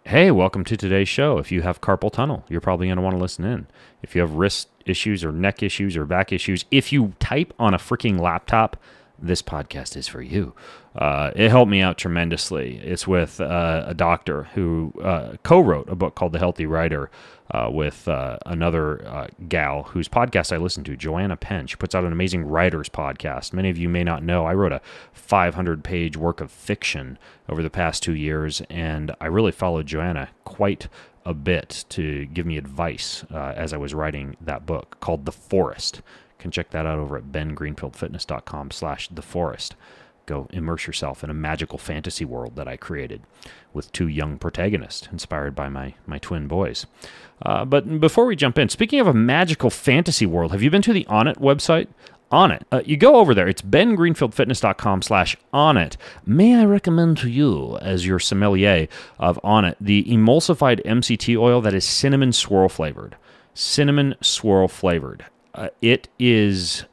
Hey, welcome to today's show. If you have carpal tunnel, you're probably going to want to listen in. If you have wrist issues or neck issues or back issues, if you type on a freaking laptop, this podcast is for you. It helped me out tremendously. It's with a doctor who co-wrote a book called The Healthy Writer with another gal whose podcast I listen to, Joanna Penn. She puts out an amazing writers podcast. Many of you may not know, I wrote a 500-page work of fiction over the past 2 years, and I really followed Joanna quite a bit to give me advice as I was writing that book called The Forest. You can check that out over at bengreenfieldfitness.com/theforest. Go immerse yourself in a magical fantasy world that I created with two young protagonists inspired by my twin boys. But before we jump in, speaking of a magical fantasy world, have you been to the Onnit website? Onnit. You go over there. It's bengreenfieldfitness.com/Onnit. May I recommend to you, as your sommelier of Onnit, the emulsified MCT oil that is cinnamon swirl flavored. Cinnamon swirl flavored. It is...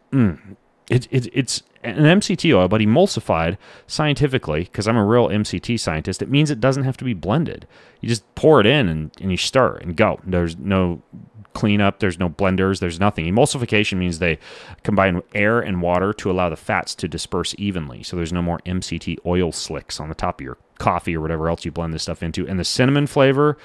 It's an MCT oil, but emulsified scientifically, because I'm a real MCT scientist. It means it doesn't have to be blended. You just pour it in and you stir and go. There's no cleanup. There's no blenders. There's nothing. Emulsification means they combine air and water to allow the fats to disperse evenly. So there's no more MCT oil slicks on the top of your coffee or whatever else you blend this stuff into. And the cinnamon flavor...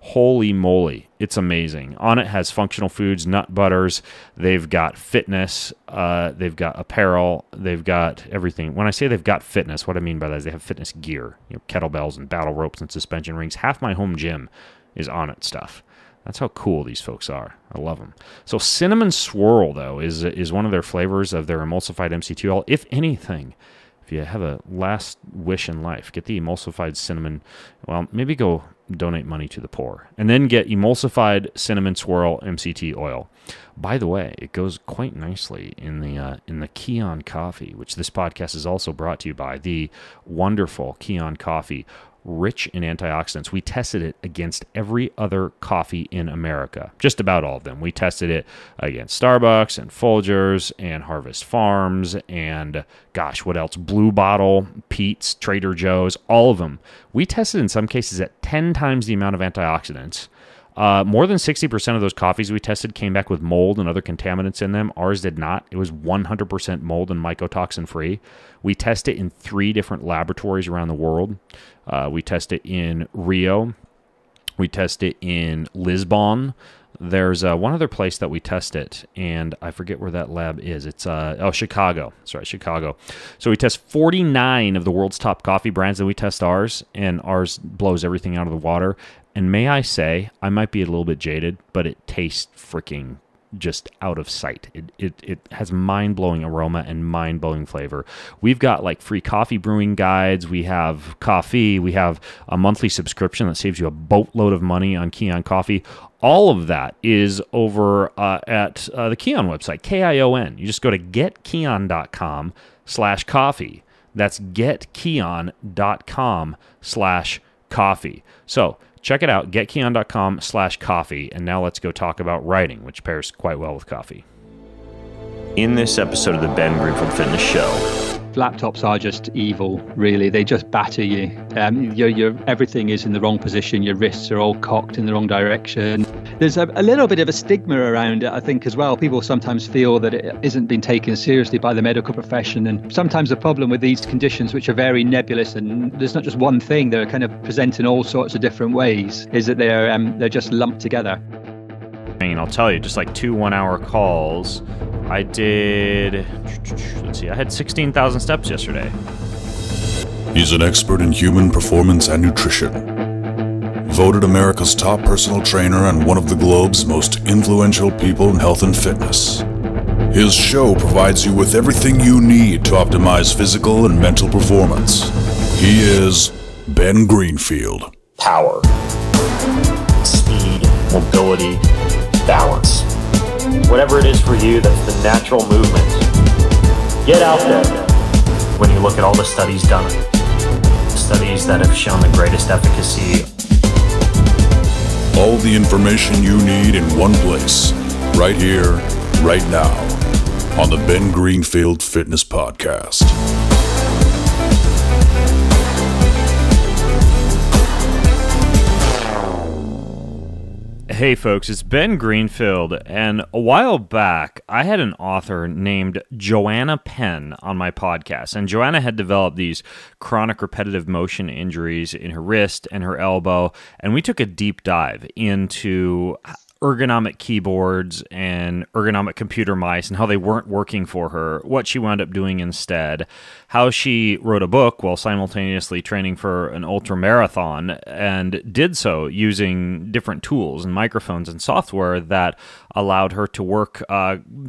holy moly, it's amazing. Onnit has functional foods, nut butters, they've got fitness, they've got apparel, they've got everything. When I say they've got fitness, what I mean by that is they have fitness gear, kettlebells and battle ropes and suspension rings. Half my home gym is Onnit stuff. That's how cool these folks are. I love them. So cinnamon swirl, though, is one of their flavors of their emulsified MCT oil. If anything, if you have a last wish in life, get the emulsified cinnamon, well, maybe go donate money to the poor, and then get emulsified cinnamon swirl MCT oil. By the way, it goes quite nicely in the Kion coffee, which this podcast is also brought to you by, the wonderful Kion coffee, rich in antioxidants. We tested it against every other coffee in America, just about all of them. We tested it against Starbucks and Folgers and Harvest Farms and, gosh, what else? Blue Bottle, Pete's, Trader Joe's, all of them. We tested in some cases at 10 times the amount of antioxidants. More than 60% of those coffees we tested came back with mold and other contaminants in them. Ours did not. It was 100% mold and mycotoxin free. We tested it in 3 different laboratories around the world. We tested it in Rio. We tested it in Lisbon. There's one other place that we test it, and I forget where that lab is. It's Chicago. That's right, Chicago. So we test 49 of the world's top coffee brands, and we test ours, and ours blows everything out of the water. And may I say, I might be a little bit jaded, but it tastes freaking just out of sight. It has mind-blowing aroma and mind-blowing flavor. We've got like free coffee brewing guides. We have coffee. We have a monthly subscription that saves you a boatload of money on Kion Coffee. All of that is over at the Kion website, Kion. You just go to getkion.com/coffee. That's getkion.com/coffee. So check it out, getkion.com/coffee. And now let's go talk about writing, which pairs quite well with coffee. In this episode of the Ben Greenfield Fitness Show, laptops are just evil, really. They just batter you. Your everything is in the wrong position. Your wrists are all cocked in the wrong direction. There's a little bit of a stigma around it, I think, as well. People sometimes feel that it isn't being taken seriously by the medical profession. And sometimes the problem with these conditions, which are very nebulous, and there's not just one thing, they're kind of present in all sorts of different ways, is that they're just lumped together. I mean, I'll tell you, just like 2 1-hour calls, I did, I had 16,000 steps yesterday. He's an expert in human performance and nutrition. Voted America's top personal trainer and one of the globe's most influential people in health and fitness. His show provides you with everything you need to optimize physical and mental performance. He is Ben Greenfield. Power, speed, mobility, balance. Whatever it is for you, that's the natural movement. Get out there. When you look at all the studies done, studies that have shown the greatest efficacy. All the information you need in one place, right here, right now, on the Ben Greenfield Fitness Podcast. Hey folks, it's Ben Greenfield, and a while back I had an author named Joanna Penn on my podcast, and Joanna had developed these chronic repetitive motion injuries in her wrist and her elbow, and we took a deep dive into ergonomic keyboards and ergonomic computer mice and how they weren't working for her, what she wound up doing instead, how she wrote a book while simultaneously training for an ultra marathon and did so using different tools and microphones and software that allowed her to work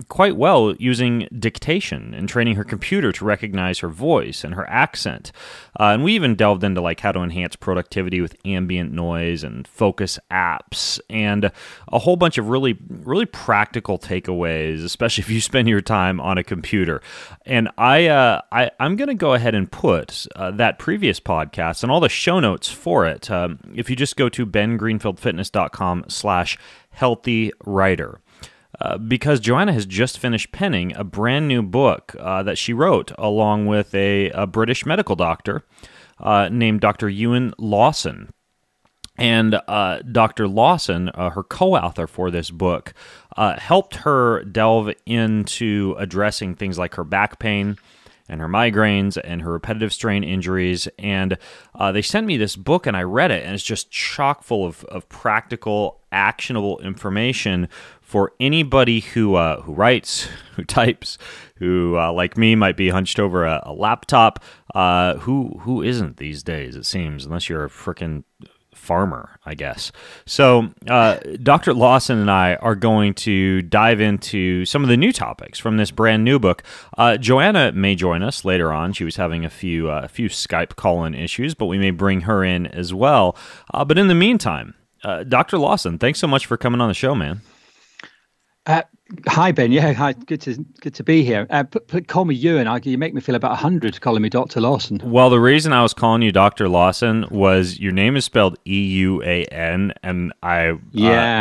quite well using dictation and training her computer to recognize her voice and her accent. And we even delved into like how to enhance productivity with ambient noise and focus apps and a whole bunch of really practical takeaways, especially if you spend your time on a computer. And I'm going to go ahead and put that previous podcast and all the show notes for it. If you just go to bengreenfieldfitness.com/healthywriter. Because Joanna has just finished penning a brand new book that she wrote along with a British medical doctor named Dr. Ewan Lawson. And Dr. Lawson, her co-author for this book, helped her delve into addressing things like her back pain and her migraines and her repetitive strain injuries. And they sent me this book, and I read it, and it's just chock full of practical, actionable information for anybody who writes, who types, who, like me, might be hunched over a laptop, who isn't these days, it seems, unless you're a frickin' farmer, I guess. So Dr. Lawson and I are going to dive into some of the new topics from this brand new book. Joanna may join us later on. She was having a few Skype call-in issues, but we may bring her in as well. But in the meantime, Dr. Lawson, thanks so much for coming on the show, man. Hi, Ben. Yeah, hi. Good to be here. Call me Ewan. You make me feel about 100 calling me Dr. Lawson. Well, the reason I was calling you Dr. Lawson was your name is spelled E-U-A-N, and I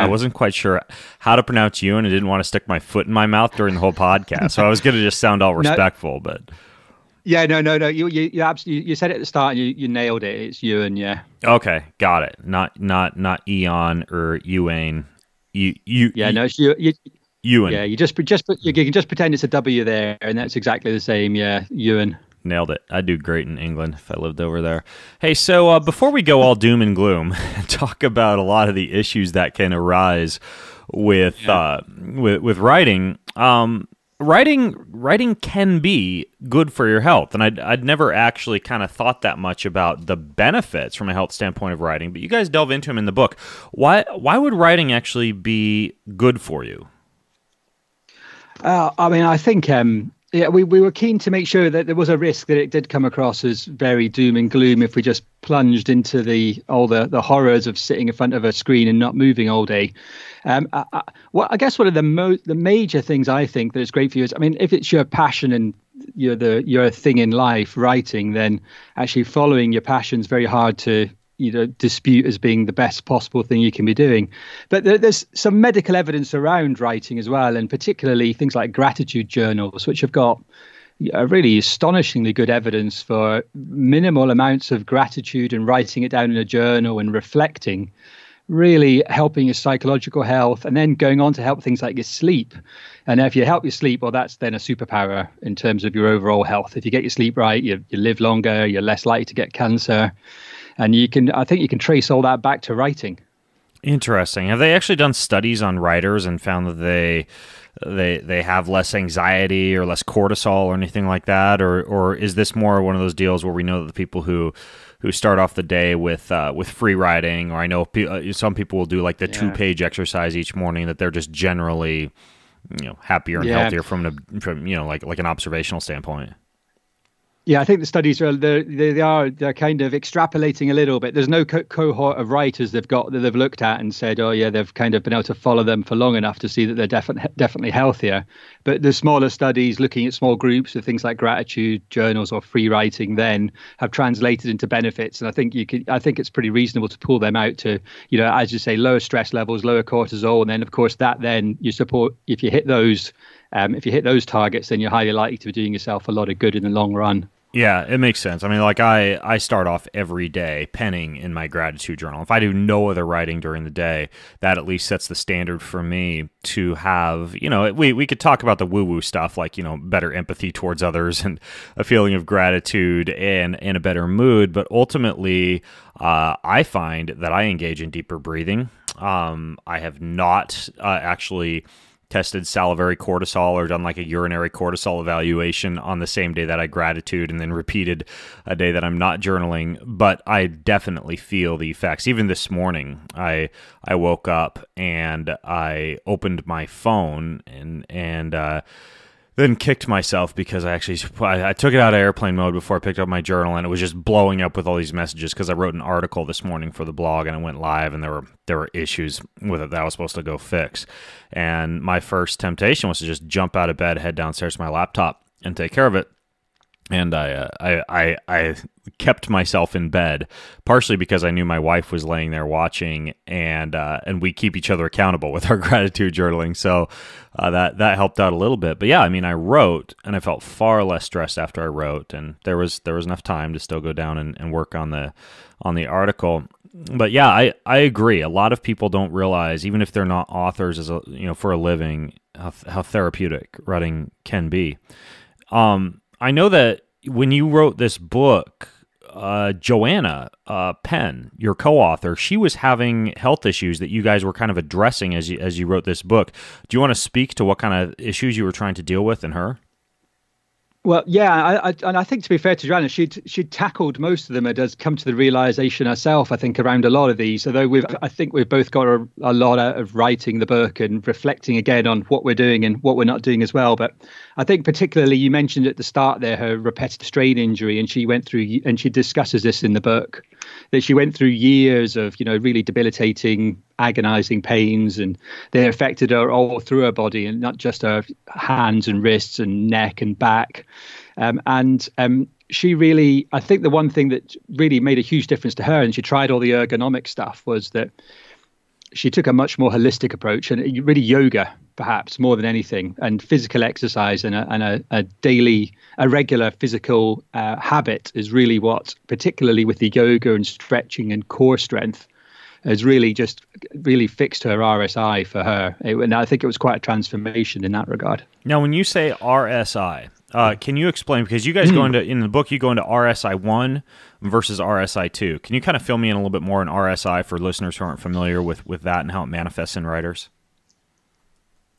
wasn't quite sure how to pronounce Ewan. I didn't want to stick my foot in my mouth during the whole podcast, so I was going to just sound all respectful, but... Yeah, no. You absolutely, you said it at the start, and you nailed it. It's Ewan, yeah. Okay, got it. Not Eon or Ewan. It's Ewan. Yeah, you can just pretend it's a W there, and that's exactly the same. Yeah, Ewan. Nailed it. I'd do great in England if I lived over there. Hey, so before we go all doom and gloom and talk about a lot of the issues that can arise with writing, writing can be good for your health, and I'd never actually kind of thought that much about the benefits from a health standpoint of writing, but you guys delve into them in the book. Why would writing actually be good for you? I think we were keen to make sure that there was a risk that it did come across as very doom and gloom if we just plunged into all the horrors of sitting in front of a screen and not moving all day. I guess one of the major things I think that is great for you is, if it's your passion and your thing in life, writing, then actually following your passion is very hard to dispute as being the best possible thing you can be doing. But there's some medical evidence around writing as well, and particularly things like gratitude journals, which have got really astonishingly good evidence for minimal amounts of gratitude and writing it down in a journal and reflecting, really helping your psychological health, and then going on to help things like your sleep. And if you help your sleep, well, that's then a superpower in terms of your overall health. If you get your sleep right, you live longer, you're less likely to get cancer. And I think you can trace all that back to writing. Interesting. Have they actually done studies on writers and found that they have less anxiety or less cortisol or anything like that? Or is this more one of those deals where we know that the people who start off the day with free writing, or I know some people will do like the 2-page exercise each morning, that they're just generally happier and healthier from like an observational standpoint? Yeah, I think the studies are they're kind of extrapolating a little bit. There's no cohort of writers that they've looked at and said, oh yeah, they've kind of been able to follow them for long enough to see that they're definitely healthier. But the smaller studies looking at small groups of things like gratitude journals or free writing then have translated into benefits. And I think it's pretty reasonable to pull them out to, as you say, lower stress levels, lower cortisol, and then of course that then you support if you hit those targets, then you're highly likely to be doing yourself a lot of good in the long run. Yeah, it makes sense. I mean, like I start off every day penning in my gratitude journal. If I do no other writing during the day, that at least sets the standard for me to have, we could talk about the woo-woo stuff like, better empathy towards others and a feeling of gratitude and a better mood. But ultimately, I find that I engage in deeper breathing. I have not actually tested salivary cortisol or done like a urinary cortisol evaluation on the same day that I gratitude and then repeated a day that I'm not journaling, but I definitely feel the effects. Even this morning, I woke up and I opened my phone and then kicked myself because I took it out of airplane mode before I picked up my journal, and it was just blowing up with all these messages because I wrote an article this morning for the blog and I went live, and there were issues with it that I was supposed to go fix. And my first temptation was to just jump out of bed, head downstairs to my laptop, and take care of it. And I kept myself in bed, partially because I knew my wife was laying there watching, and we keep each other accountable with our gratitude journaling. So that helped out a little bit. But yeah, I mean, I wrote, and I felt far less stressed after I wrote, and there was enough time to still go down and work on the article. But yeah, I agree. A lot of people don't realize, even if they're not authors for a living, how therapeutic writing can be. I know that when you wrote this book, Joanna Penn, your co-author, she was having health issues that you guys were kind of addressing as you wrote this book. Do you want to speak to what kind of issues you were trying to deal with in her? Well, yeah, and I think, to be fair to Joanna, she'd tackled most of them and has come to the realization herself, I think, around a lot of these. Although I think we've both got a lot out of writing the book and reflecting again on what we're doing and what we're not doing as well. But I think particularly you mentioned at the start there her repetitive strain injury, and she went through, and she discusses this in the book, that she went through years of really debilitating, agonizing pains, and they affected her all through her body and not just her hands and wrists and neck and back. She really, I think the one thing that really made a huge difference to her, and she tried all the ergonomic stuff, was that she took a much more holistic approach, and really yoga, perhaps more than anything, and physical exercise and a regular physical habit is really what, particularly with the yoga and stretching and core strength, has really fixed her RSI for her. And I think it was quite a transformation in that regard. Now, when you say RSI, can you explain, because you guys in the book, you go into RSI 1 versus RSI 2. Can you kind of fill me in a little bit more on RSI for listeners who aren't familiar with that and how it manifests in writers?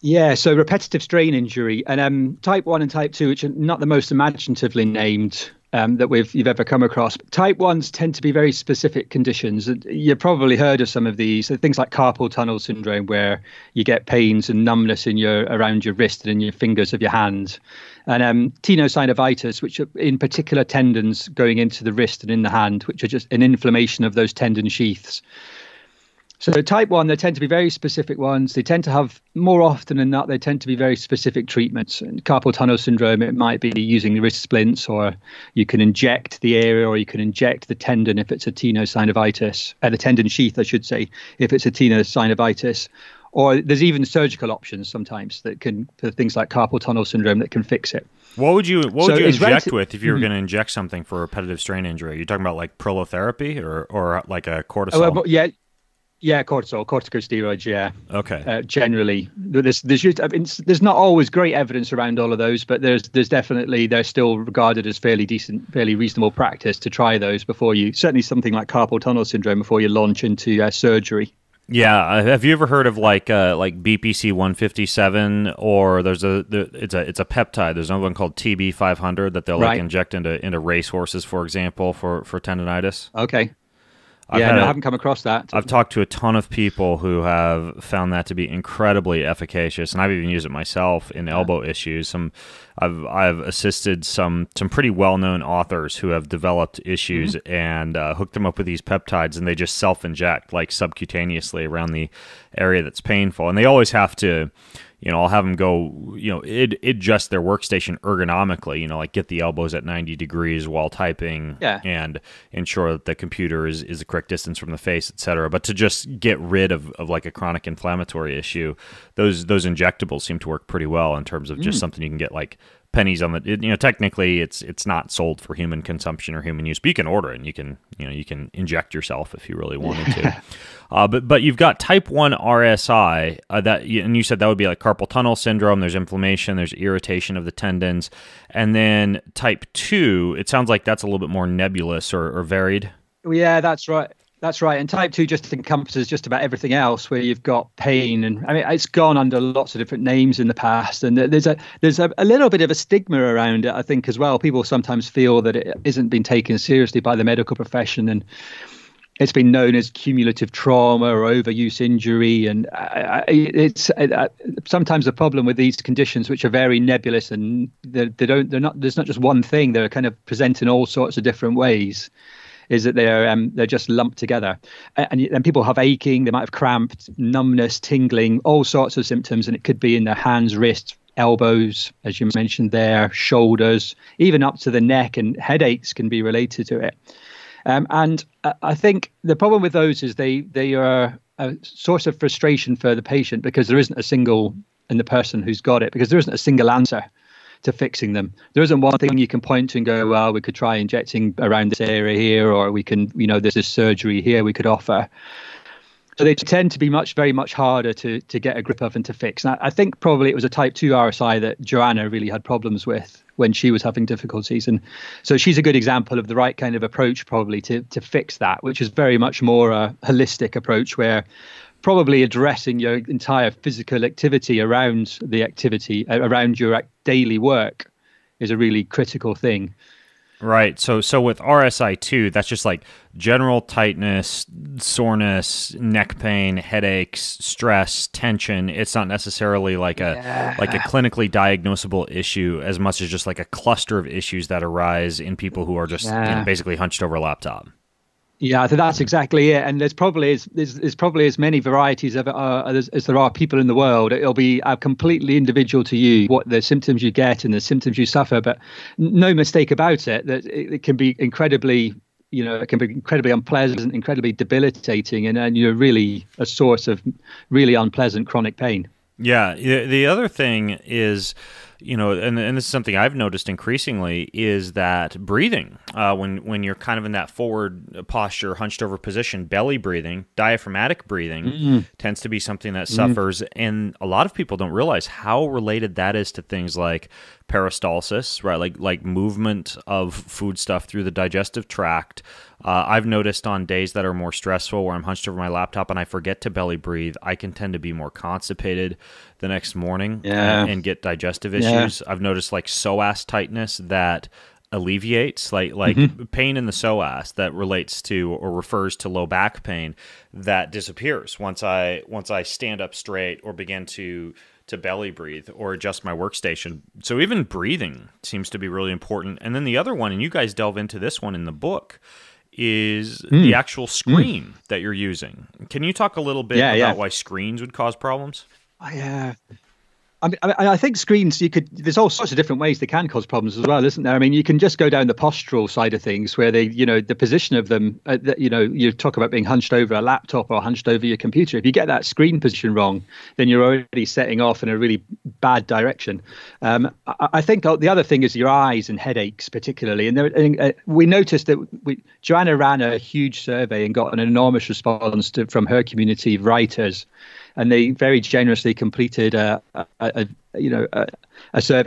Yeah, so repetitive strain injury and type 1 and type 2, which are not the most imaginatively named that you've ever come across. Type 1s tend to be very specific conditions. You've probably heard of some of these. So things like carpal tunnel syndrome, where you get pains and numbness around your wrist and in your fingers of your hand. And tenosynovitis, which are in particular tendons going into the wrist and in the hand, which are just an inflammation of those tendon sheaths. So type 1, they tend to be very specific ones. They tend to have, more often than not, they tend to be very specific treatments. And carpal tunnel syndrome, it might be using the wrist splints, or you can inject the area, or you can inject the tendon if it's a tenosynovitis, the tendon sheath, I should say, if it's a tenosynovitis. Or there's even surgical options sometimes that can, for things like carpal tunnel syndrome, that can fix it. What would you inject with if you were going to inject something for a repetitive strain injury? Are you talking about like prolotherapy or like a cortisol? Yeah, corticosteroids, yeah. Okay. Generally, there's not always great evidence around all of those, but there's definitely, they're still regarded as fairly decent, fairly reasonable practice to try those before you, certainly something like carpal tunnel syndrome, before you launch into surgery. Yeah, have you ever heard of like BPC 157, or it's a peptide? There's another one called TB 500 that they'll inject into racehorses, for example, for tendonitis. Okay. I haven't come across that. I've talked to a ton of people who have found that to be incredibly efficacious, and I've even used it myself in elbow issues. I've assisted some pretty well-known authors who have developed issues and hooked them up with these peptides, and they just self-inject like subcutaneously around the area that's painful. And they always have to, I'll have them go, adjust their workstation ergonomically, like get the elbows at 90 degrees while typing and ensure that the computer is the correct distance from the face, et cetera. But to just get rid of like a chronic inflammatory issue, those injectables seem to work pretty well in terms of just something you can get like pennies on the, technically it's not sold for human consumption or human use, but you can order it and you can inject yourself if you really wanted to. But you've got type 1 RSI and you said that would be like carpal tunnel syndrome. There's inflammation, there's irritation of the tendons. And then type 2, it sounds like that's a little bit more nebulous or varied. Yeah, that's right. That's right. And type 2 just encompasses just about everything else where you've got pain. And I mean, it's gone under lots of different names in the past. And there's a little bit of a stigma around it, I think, as well. People sometimes feel that it isn't being taken seriously by the medical profession. And it's been known as cumulative trauma or overuse injury. And it's sometimes a problem with these conditions, which are very nebulous, and there's not just one thing. They're kind of present in all sorts of different ways. Is that they're just lumped together, and people have aching, they might have cramp, numbness, tingling, all sorts of symptoms, and it could be in their hands, wrists, elbows, as you mentioned there, shoulders, even up to the neck, and headaches can be related to it. And I think the problem with those is they are a source of frustration for the patient because there isn't a single, and the person who's got it, because there isn't a single answer to fixing them. There isn't one thing you can point to and go, well, we could try injecting around this area here, or we can, there's this surgery here we could offer. So they tend to be very much harder to get a grip of and to fix. And I think probably it was a type 2 RSI that Joanna really had problems with when she was having difficulties. And so she's a good example of the right kind of approach probably to fix that, which is very much more a holistic approach where probably addressing your entire physical activity around the activity, around your daily work is a really critical thing. Right. So with RSI2, that's just like general tightness, soreness, neck pain, headaches, stress, tension. It's not necessarily like a clinically diagnosable issue as much as just like a cluster of issues that arise in people who are just basically hunched over a laptop. Yeah, that's exactly it. And there's probably as many varieties of it as there are people in the world. It'll be completely individual to you, what the symptoms you get and the symptoms you suffer. But no mistake about it, that it can be incredibly, unpleasant, incredibly debilitating, and you're really a source of really unpleasant chronic pain. Yeah. The other thing is, and this is something I've noticed increasingly, is that breathing, when you're kind of in that forward posture, hunched over position, belly breathing, diaphragmatic breathing tends to be something that suffers. And a lot of people don't realize how related that is to things like peristalsis, right? Like movement of food stuff through the digestive tract. I've noticed on days that are more stressful where I'm hunched over my laptop and I forget to belly breathe, I can tend to be more constipated the next morning and get digestive issues. Yeah. I've noticed like psoas tightness that alleviates, like pain in the psoas that relates to or refers to low back pain that disappears once I stand up straight or begin to belly breathe or adjust my workstation. So even breathing seems to be really important. And then the other one, and you guys delve into this one in the book, is the actual screen that you're using. Can you talk a little bit about why screens would cause problems? Yeah. I think screens, there's all sorts of different ways they can cause problems as well, isn't there? I mean, you can just go down the postural side of things where the position of them, you talk about being hunched over a laptop or hunched over your computer. If you get that screen position wrong, then you're already setting off in a really bad direction. I think the other thing is your eyes and headaches particularly. And we noticed that Joanna ran a huge survey and got an enormous response from her community of writers. And they very generously completed a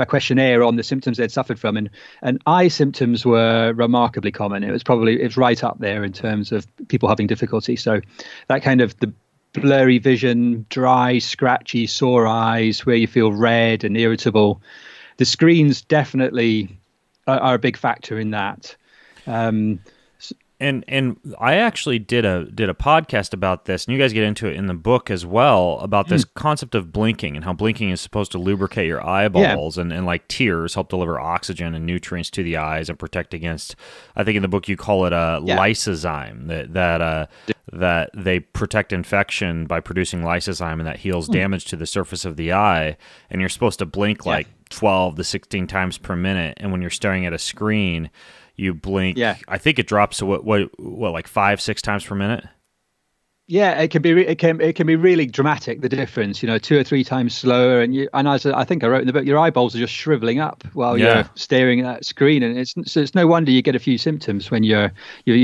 questionnaire on the symptoms they'd suffered from, and eye symptoms were remarkably common. It was right up there in terms of people having difficulty. So that kind of the blurry vision, dry, scratchy, sore eyes, where you feel red and irritable. The screens definitely are a big factor in that. And I actually did a podcast about this, and you guys get into it in the book as well, about this concept of blinking and how blinking is supposed to lubricate your eyeballs and like tears help deliver oxygen and nutrients to the eyes and protect against, I think in the book you call it a lysozyme, that they protect infection by producing lysozyme, and that heals damage to the surface of the eye. And you're supposed to blink like 12 to 16 times per minute, and when you're staring at a screen, you blink. I think it drops to what like 5-6 times per minute. Yeah, it can be really dramatic, the difference, 2 or 3 times slower, and as I think I wrote in the book, your eyeballs are just shriveling up while you're staring at that screen, and it's no wonder you get a few symptoms when you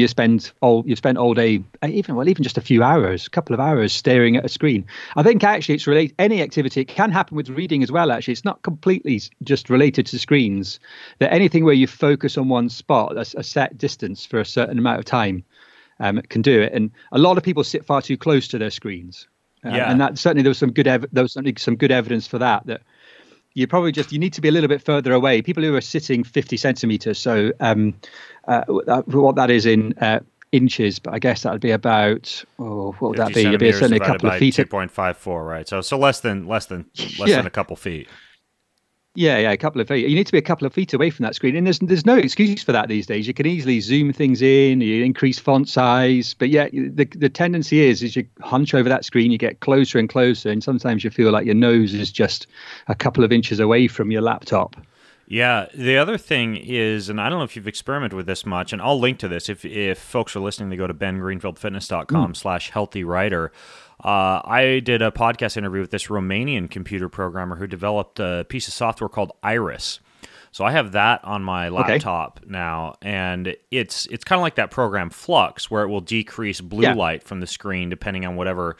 spend all day, even just a few hours, a couple of hours staring at a screen. I think actually it's related, any activity, it can happen with reading as well. Actually, it's not completely just related to screens. That anything where you focus on one spot, a set distance for a certain amount of time, can do it, and a lot of people sit far too close to their screens, and that certainly there was some good evidence for that. That you need to be a little bit further away. People who are sitting 50 centimeters, so what that is in inches, but I guess that would be about what would that be? It'd be certainly a couple of feet. 2.54, right? So less than a couple feet. Yeah, a couple of feet. You need to be a couple of feet away from that screen, and there's no excuse for that these days. You can easily zoom things in, you increase font size, but yeah, the tendency is you hunch over that screen, you get closer and closer, and sometimes you feel like your nose is just a couple of inches away from your laptop. Yeah, the other thing is, and I don't know if you've experimented with this much, and I'll link to this if folks are listening, they go to bengreenfieldfitness.com/healthywriter. I did a podcast interview with this Romanian computer programmer who developed a piece of software called Iris. So I have that on my laptop now, and it's kind of like that program Flux, where it will decrease blue light from the screen depending on whatever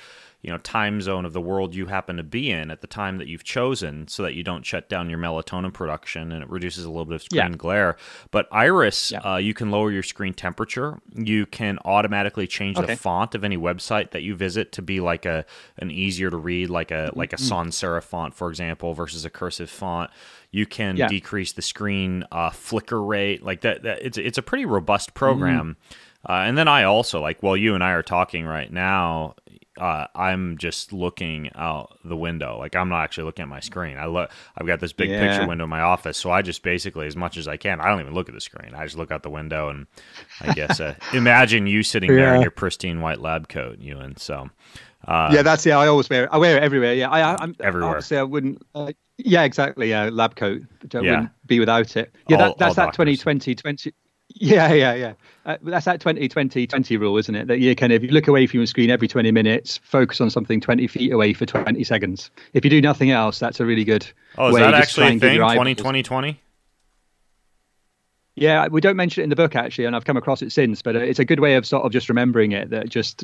time zone of the world you happen to be in at the time that you've chosen, so that you don't shut down your melatonin production, and it reduces a little bit of screen glare. But Iris, you can lower your screen temperature. You can automatically change the font of any website that you visit to be like an easier to read, like a sans serif font, for example, versus a cursive font. You can decrease the screen flicker rate, like that. It's a pretty robust program. And then I also, like, while you and I are talking right now, I'm just looking out the window. Like, I'm not actually looking at my screen. I've got this big picture window in my office, so I just basically, as much as I can, I don't even look at the screen. I just look out the window, and I guess imagine you sitting there in your pristine white lab coat, Ewan. So that's I always wear it. I wear it everywhere. Yeah, I'm everywhere. Obviously, I wouldn't. Exactly. Lab coat. But I wouldn't be without it. Yeah, that's that 2020. Yeah. That's that 20-20-20 rule, isn't it? That you if you look away from your screen every 20 minutes, focus on something 20 feet away for 20 seconds. If you do nothing else, that's a really good way. Is that actually a thing, 20-20-20? Yeah, we don't mention it in the book, actually, and I've come across it since, but it's a good way of sort of just remembering it.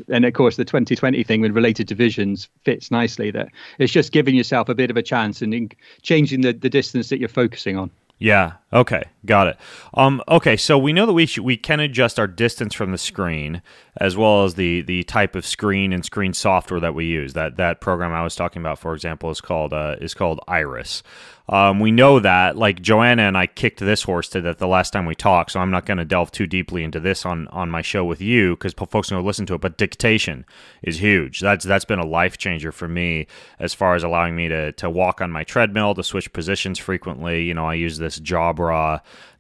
And of course, the 20-20 thing with related to visions fits nicely. That it's just giving yourself a bit of a chance and changing the distance that you're focusing on. Yeah. Okay. Got it. Okay. So we know that we can adjust our distance from the screen, as well as the type of screen and screen software that we use. That program I was talking about, for example, is called Iris. We know that, like, Joanna and I kicked this horse to that the last time we talked, so I'm not going to delve too deeply into this on my show with you, because folks are going to listen to it. But dictation is huge. That's been a life changer for me, as far as allowing me to walk on my treadmill, to switch positions frequently. I use this Jabra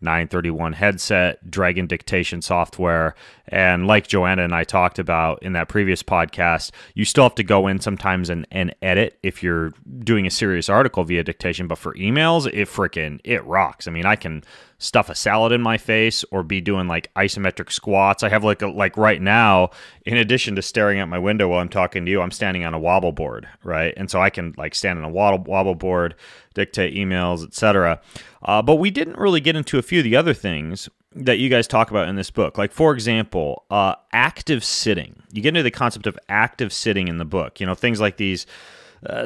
931 headset, Dragon dictation software, and like Joanna and I talked about in that previous podcast, you still have to go in sometimes and edit if you're doing a serious article via dictation, but for emails, it rocks. I mean, I can stuff a salad in my face or be doing like isometric squats. I have like right now, in addition to staring at my window while I'm talking to you, I'm standing on a wobble board, right? And so I can like stand on a wobble board, dictate emails, etc. But we didn't really get into a few of the other things that you guys talk about in this book. Like, for example, active sitting. You get into the concept of active sitting in the book. Things like these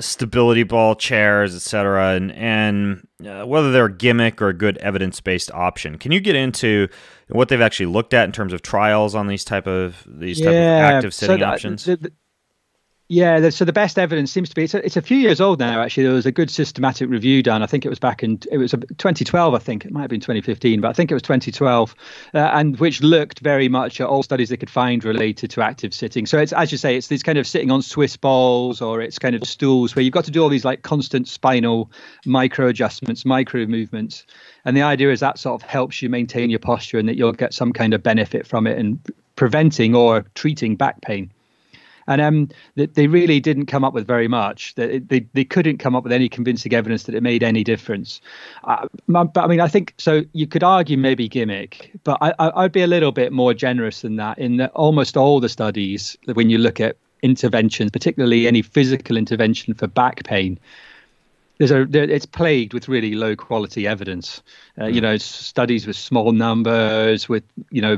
stability ball chairs, etc., and whether they're a gimmick or a good evidence-based option. Can you get into what they've actually looked at in terms of trials on these type of active sitting options? So the best evidence seems to be, it's a few years old now, actually. There was a good systematic review done. I think it was it was 2012, I think. It might have been 2015, but I think it was 2012, and which looked very much at all studies they could find related to active sitting. So it's, as you say, it's these kind of sitting on Swiss balls, or it's kind of stools where you've got to do all these like constant spinal micro adjustments, micro movements. And the idea is that sort of helps you maintain your posture, and that you'll get some kind of benefit from it in preventing or treating back pain. And they really didn't come up with very much. They couldn't come up with any convincing evidence that it made any difference. But I mean, I think so. You could argue maybe gimmick, but I'd be a little bit more generous than that. In that almost all the studies, when you look at interventions, particularly any physical intervention for back pain, it's plagued with really low quality evidence. It's studies with small numbers, with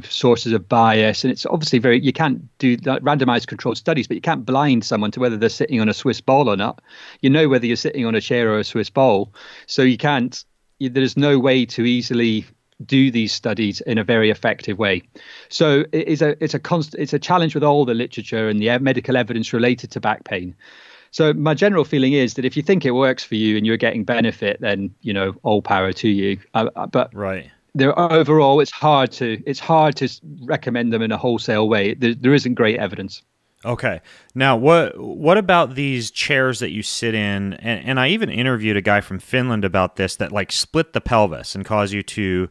sources of bias, and it's obviously you can't do randomized controlled studies, but you can't blind someone to whether they're sitting on a Swiss ball or not. You know whether you're sitting on a chair or a Swiss ball, so there's no way to easily do these studies in a very effective way. So it's a challenge with all the literature and the medical evidence related to back pain. So my general feeling is that if you think it works for you and you're getting benefit, then all power to you. But right. Overall, it's hard to recommend them in a wholesale way. There isn't great evidence. Okay. Now, what about these chairs that you sit in? And I even interviewed a guy from Finland about this, that like split the pelvis and cause you to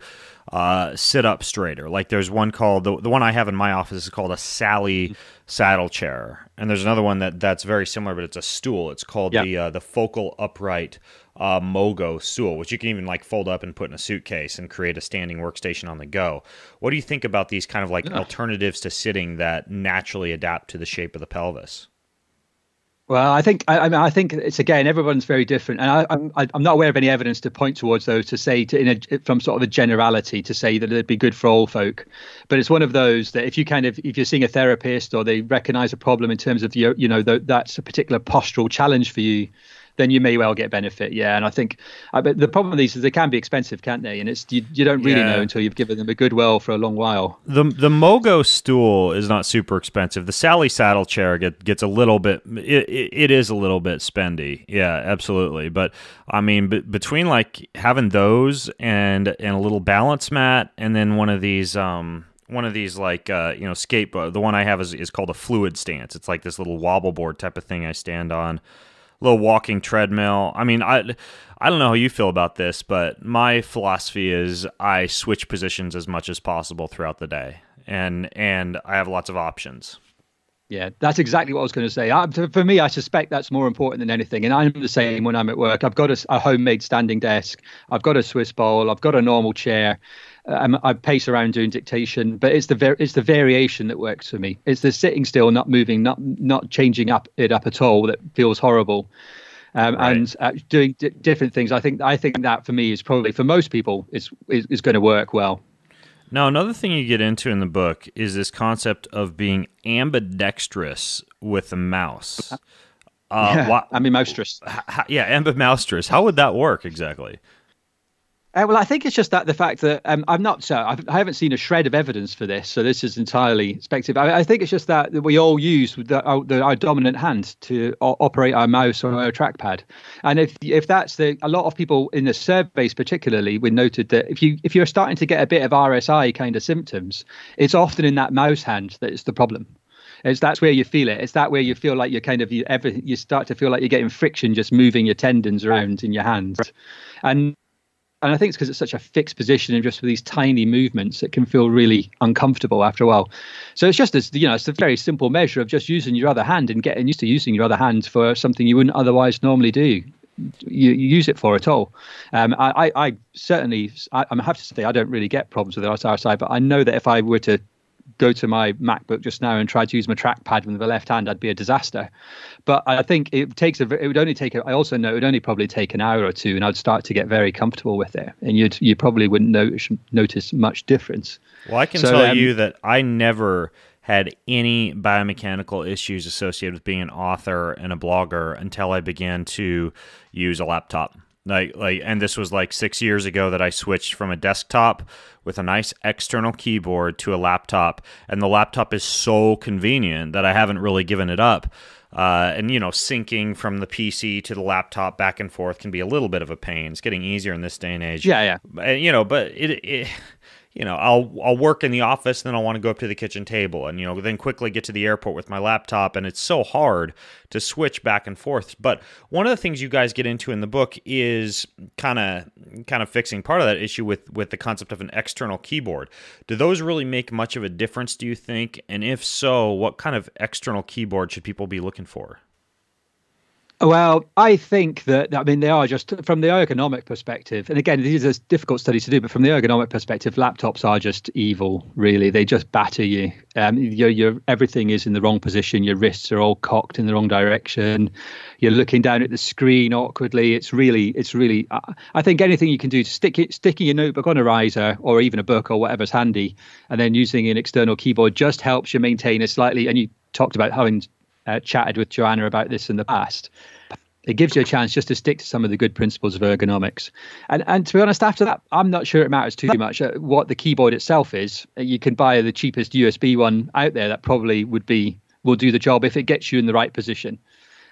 sit up straighter. Like there's one called, the one I have in my office is called a Sally saddle chair. And there's another one that's very similar, but it's a stool. It's called the focal upright Mogo stool, which you can even like fold up and put in a suitcase and create a standing workstation on the go. What do you think about these kind of like alternatives to sitting that naturally adapt to the shape of the pelvis? Well, I think it's, again, everyone's very different, and I'm not aware of any evidence to point towards those to say from sort of a generality to say that it'd be good for all folk. But it's one of those that if you're seeing a therapist or they recognise a problem in terms of that's a particular postural challenge for you, then you may well get benefit. Yeah, and I think but the problem with these is they can be expensive, can't they? And it's you don't really know until you've given them a good whirl for a long while. The Mogo stool is not super expensive. The Sally saddle chair gets a little bit. It is a little bit spendy. Yeah, absolutely. But I mean, between like having those and a little balance mat, and then one of these like skateboard. The one I have is called a fluid stance. It's like this little wobble board type of thing I stand on. Little walking treadmill. I mean, I don't know how you feel about this, but my philosophy is I switch positions as much as possible throughout the day, and I have lots of options. Yeah, that's exactly what I was going to say. For me, I suspect that's more important than anything. And I'm the same when I'm at work. I've got a homemade standing desk. I've got a Swiss ball. I've got a normal chair. I pace around doing dictation, but it's the variation that works for me. It's the sitting still, not moving, not changing it up at all that feels horrible. And doing different things. I think that for me is probably, for most people, is going to work well. Now, another thing you get into in the book is this concept of being ambidextrous with a mouse. Ambi-mouse-trous. Ambi-mouse-trous. How would that work exactly? Well, I think it's just that the fact that I haven't seen a shred of evidence for this, so this is entirely speculative. I think it's just that we all use our dominant hand to operate our mouse or our trackpad, and if that's a lot of people in the surveys particularly, we noted that if you're starting to get a bit of RSI kind of symptoms, it's often in that mouse hand that is the problem. That's where you feel it. It's that where you feel like you start to feel like you're getting friction just moving your tendons around in your hand, And I think it's because it's such a fixed position and just with these tiny movements, it can feel really uncomfortable after a while. So it's just it's a very simple measure of just using your other hand and getting used to using your other hand for something you wouldn't otherwise normally do. You use it for at all. I certainly, I have to say, I don't really get problems with RSI, but I know that if I were to go to my MacBook just now and try to use my trackpad with the left hand, I'd be a disaster. But I think I also know it would only probably take an hour or two, and I'd start to get very comfortable with it, and you probably wouldn't notice much difference. Well, I can tell you that I never had any biomechanical issues associated with being an author and a blogger until I began to use a laptop. And this was like 6 years ago that I switched from a desktop with a nice external keyboard to a laptop, and the laptop is so convenient that I haven't really given it up. And syncing from the PC to the laptop back and forth can be a little bit of a pain. It's getting easier in this day and age. Yeah. But I'll work in the office, then I'll want to go up to the kitchen table and, then quickly get to the airport with my laptop. And it's so hard to switch back and forth. But one of the things you guys get into in the book is kind of fixing part of that issue with the concept of an external keyboard. Do those really make much of a difference, do you think? And if so, what kind of external keyboard should people be looking for? Well, I think that, I mean, they are just from the ergonomic perspective. And again, these are difficult studies to do, but from the ergonomic perspective, laptops are just evil, really. They just batter you. Everything is in the wrong position. Your wrists are all cocked in the wrong direction. You're looking down at the screen awkwardly. It's really, I think anything you can do to sticking your notebook on a riser or even a book or whatever's handy, and then using an external keyboard just helps you maintain a slightly, and you talked about having chatted with Joanna about this in the past. It gives you a chance just to stick to some of the good principles of ergonomics. And to be honest, after that, I'm not sure it matters too much what the keyboard itself is. You can buy the cheapest USB one out there that probably will do the job if it gets you in the right position.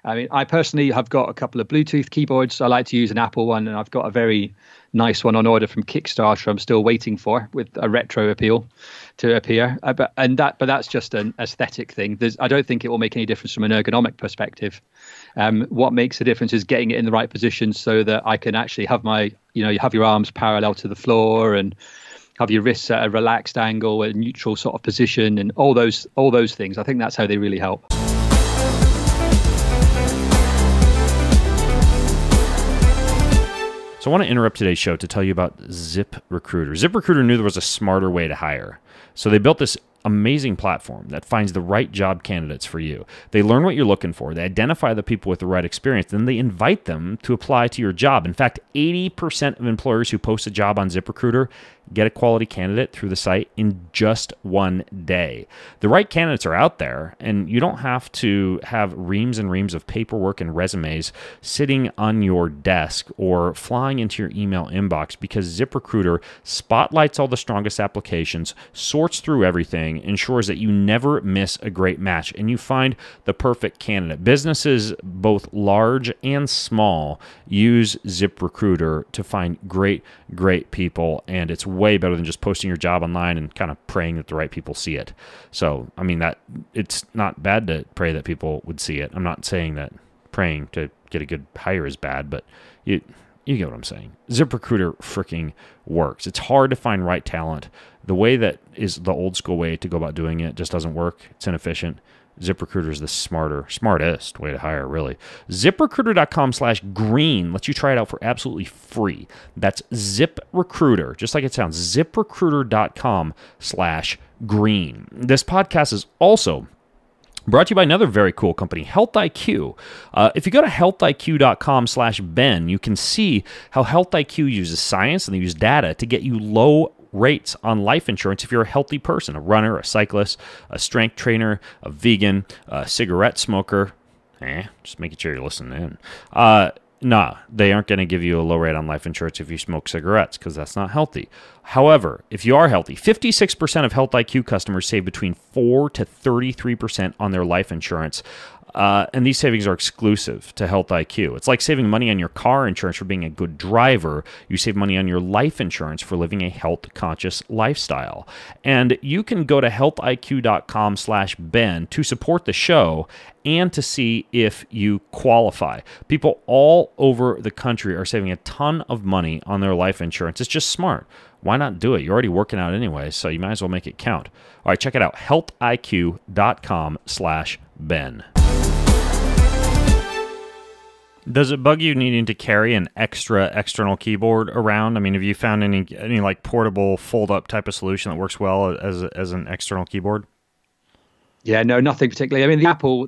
I mean, I personally have got a couple of Bluetooth keyboards. I like to use an Apple one, and I've got a very nice one on order from Kickstarter I'm still waiting for, with a retro appeal to appear. But that's just an aesthetic thing. I don't think it will make any difference from an ergonomic perspective. What makes a difference is getting it in the right position so that I can actually have you have your arms parallel to the floor and have your wrists at a relaxed angle, a neutral sort of position, and all those things. I think that's how they really help. So I want to interrupt today's show to tell you about ZipRecruiter. ZipRecruiter knew there was a smarter way to hire. So they built this amazing platform that finds the right job candidates for you. They learn what you're looking for. They identify the people with the right experience. Then they invite them to apply to your job. In fact, 80% of employers who post a job on ZipRecruiter get a quality candidate through the site in just one day. The right candidates are out there, and you don't have to have reams and reams of paperwork and resumes sitting on your desk or flying into your email inbox, because ZipRecruiter spotlights all the strongest applications, sorts through everything, ensures that you never miss a great match, and you find the perfect candidate. Businesses, both large and small, use ZipRecruiter to find great people, and it's way better than just posting your job online and kind of praying that the right people see it. So, I mean, that it's not bad to pray that people would see it. I'm not saying that praying to get a good hire is bad, but you get what I'm saying. ZipRecruiter freaking works. It's hard to find right talent. The way that is the old school way to go about doing it just doesn't work. It's inefficient. ZipRecruiter is the smartest way to hire, really. ZipRecruiter.com/green lets you try it out for absolutely free. That's ZipRecruiter, just like it sounds. ZipRecruiter.com/green. This podcast is also brought to you by another very cool company, Health IQ. If you go to healthiq.com/Ben, you can see how Health IQ uses science and they use data to get you low rates on life insurance if you're a healthy person, a runner, a cyclist, a strength trainer, a vegan, a cigarette smoker. Just making sure you're listening in. They aren't going to give you a low rate on life insurance if you smoke cigarettes, because that's not healthy. However, if you are healthy, 56% of Health IQ customers save between 4 to 33% on their life insurance. And these savings are exclusive to Health IQ. It's like saving money on your car insurance for being a good driver. You save money on your life insurance for living a health-conscious lifestyle. And you can go to healthiq.com/Ben to support the show and to see if you qualify. People all over the country are saving a ton of money on their life insurance. It's just smart. Why not do it? You're already working out anyway, so you might as well make it count. All right, check it out, healthiq.com/Ben. Does it bug you needing to carry an extra external keyboard around? I mean, have you found any like portable fold-up type of solution that works well as an external keyboard? Yeah, no, nothing particularly. I mean, the Apple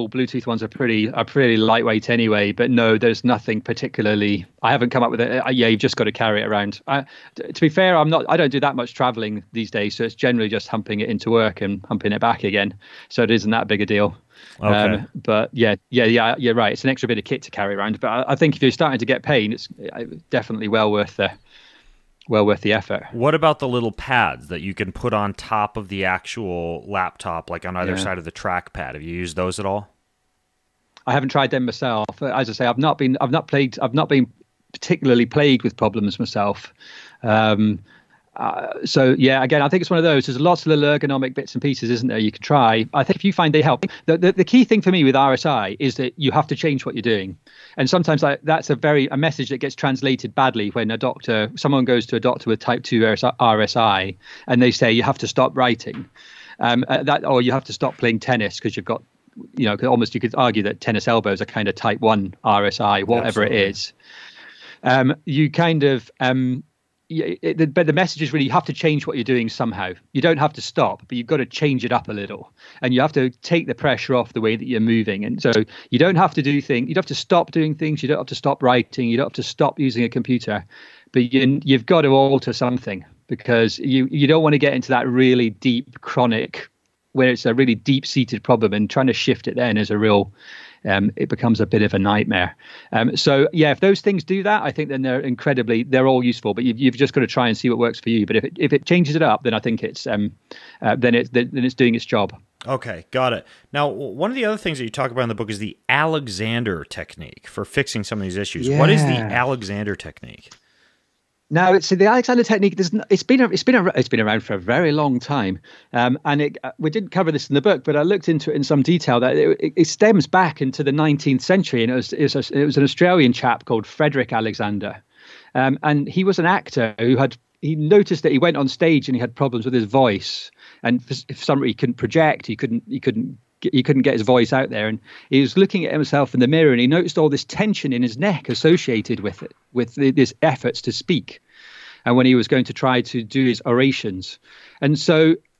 Bluetooth ones are pretty lightweight anyway. But no, there's nothing particularly. I haven't come up with it. Yeah, you've just got to carry it around. To be fair, I don't do that much traveling these days, so it's generally just humping it into work and humping it back again. So it isn't that big a deal. Okay. But yeah, you're right. It's an extra bit of kit to carry around. But I think if you're starting to get pain, it's definitely well worth the effort. What about the little pads that you can put on top of the actual laptop, like on either side of the trackpad? Have you used those at all? I haven't tried them myself. As I say, I've not been particularly plagued with problems myself. So yeah, again, I think it's one of those. There's lots of little ergonomic bits and pieces, isn't there? You can try. I think if you find they help, the key thing for me with RSI is that you have to change what you're doing. And sometimes that's a message that gets translated badly when someone goes to a doctor with type 2 RSI, and they say you have to stop writing, or you have to stop playing tennis because you've got almost you could argue that tennis elbows are kind of type 1 RSI, whatever Absolutely. it is. You kind of, but the message is really you have to change what you're doing somehow. You don't have to stop, but you've got to change it up a little. And you have to take the pressure off the way that you're moving. And so you don't have to do things. You don't have to stop doing things. You don't have to stop writing. You don't have to stop using a computer. But you've got to alter something, because you don't want to get into that really deep chronic, where it's a really deep-seated problem, and trying to shift it then is a real, it becomes a bit of a nightmare. So yeah, if those things do that, I think then they're all useful, but you've just got to try and see what works for you. But if it changes it up, then I think it's then it's doing its job. Okay, got it. Now, one of the other things that you talk about in the book is the Alexander technique for fixing some of these issues. Yeah. What is the Alexander technique? Now, so the Alexander technique, it's been around for a very long time, and we didn't cover this in the book, but I looked into it in some detail. That it stems back into the 19th century, and it was an Australian chap called Frederick Alexander, and he was an actor he noticed that he went on stage and he had problems with his voice, and for some reason he couldn't project, he couldn't get his voice out there, and he was looking at himself in the mirror, and he noticed all this tension in his neck associated with it, with his efforts to speak, and when he was going to try to do his orations. And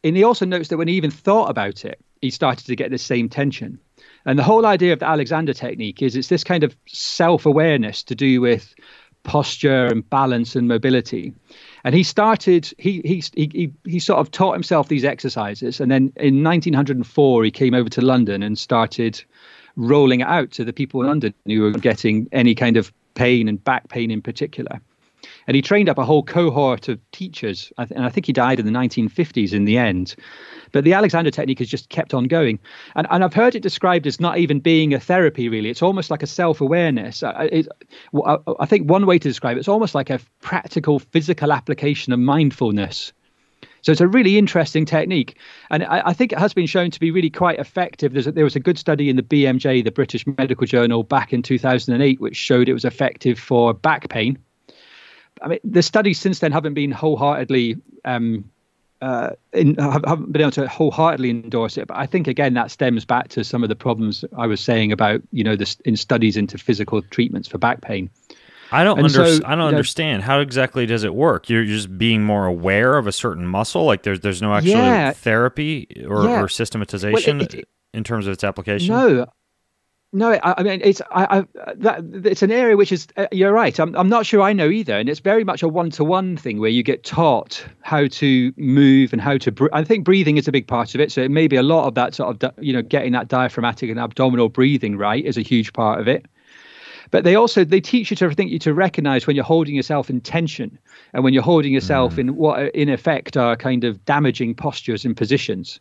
he also noticed that when he even thought about it, he started to get this same tension. And the whole idea of the Alexander technique is it's this kind of self-awareness to do with posture and balance and mobility. And he started, he sort of taught himself these exercises. And then in 1904, he came over to London and started rolling it out to the people in London who were getting any kind of pain, and back pain in particular. And he trained up a whole cohort of teachers. And I think he died in the 1950s in the end. But the Alexander technique has just kept on going. And I've heard it described as not even being a therapy, really. It's almost like a self-awareness. I think one way to describe it, it's almost like a practical physical application of mindfulness. So it's a really interesting technique. And I think it has been shown to be really quite effective. There was a good study in the BMJ, the British Medical Journal, back in 2008, which showed it was effective for back pain. I mean, the studies since then haven't been wholeheartedly haven't been able to wholeheartedly endorse it. But I think, again, that stems back to some of the problems I was saying about, this in studies into physical treatments for back pain. I don't understand. How exactly does it work? You're just being more aware of a certain muscle? Like there's no actual therapy or systematization in terms of its application? No, I mean, it's an area which is, you're right. I'm not sure I know either. And it's very much a one-to-one thing where you get taught how to move and how to I think breathing is a big part of it. So it may be a lot of that sort of, getting that diaphragmatic and abdominal breathing right is a huge part of it. But they teach you to recognize when you're holding yourself in tension and when you're holding yourself in what in effect are kind of damaging postures and positions.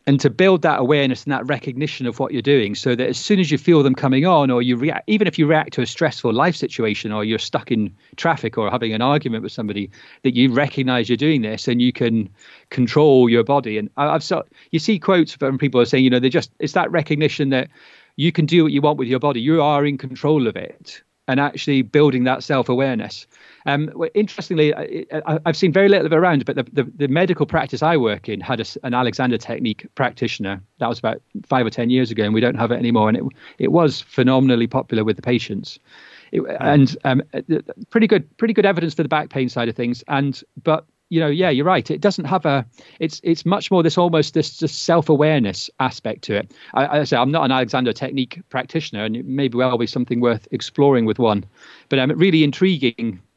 And to build that awareness and that recognition of what you're doing, so that as soon as you feel them coming on, or you react, even if you react to a stressful life situation, or you're stuck in traffic or having an argument with somebody, that you recognize you're doing this and you can control your body. And you see quotes from people saying, it's that recognition that you can do what you want with your body. You are in control of it, and actually building that self-awareness. Interestingly, I've seen very little of it around, but the medical practice I work in had an Alexander technique practitioner. That was about 5 or 10 years ago, and we don't have it anymore. And it was phenomenally popular with the patients. Pretty good evidence for the back pain side of things. But you're right. It doesn't have it's much more this just self-awareness aspect to it. I say I'm not an Alexander technique practitioner, and it may well be something worth exploring with one. But really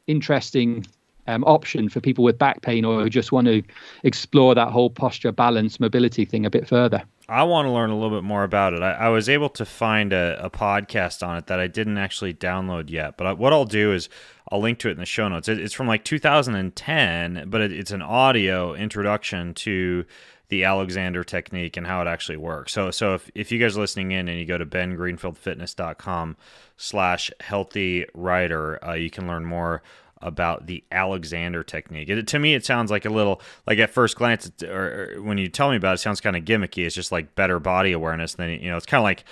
interesting option for people with back pain or who just want to explore that whole posture, balance, mobility thing a bit further. I want to learn a little bit more about it. I was able to find a podcast on it that I didn't actually download yet, but what I'll do is I'll link to it in the show notes. It's from like 2010, but it's an audio introduction to the Alexander technique and how it actually works. So if you guys are listening in and you go to bengreenfieldfitness.com/healthywriter, you can learn more about the Alexander technique. To me, it sounds like a little, like at first glance, or when you tell me about it, it sounds kind of gimmicky. It's just like better body awareness. Then it's kind of like,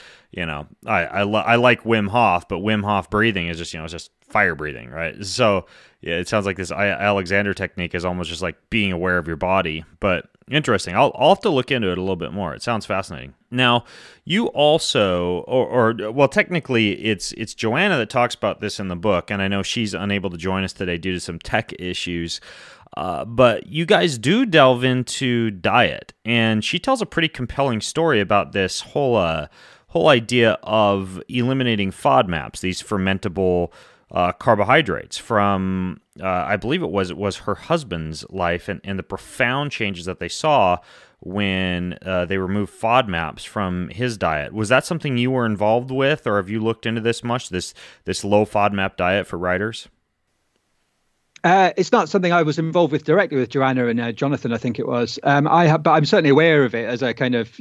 I like Wim Hof, but Wim Hof breathing is just, it's just fire breathing, right? So yeah, it sounds like this Alexander technique is almost just like being aware of your body, but Interesting. I'll have to look into it a little bit more. It sounds fascinating. Now, you also, well, technically, it's Joanna that talks about this in the book, and I know she's unable to join us today due to some tech issues. But you guys do delve into diet, and she tells a pretty compelling story about this whole idea of eliminating FODMAPs, these fermentable carbohydrates from, I believe it was her husband's life, and the profound changes that they saw when they removed FODMAPs from his diet. Was that something you were involved with, or have you looked into this much, this low FODMAP diet for riders? It's not something I was involved with directly with Joanna and Jonathan, I think it was. But I'm certainly aware of it as a kind of,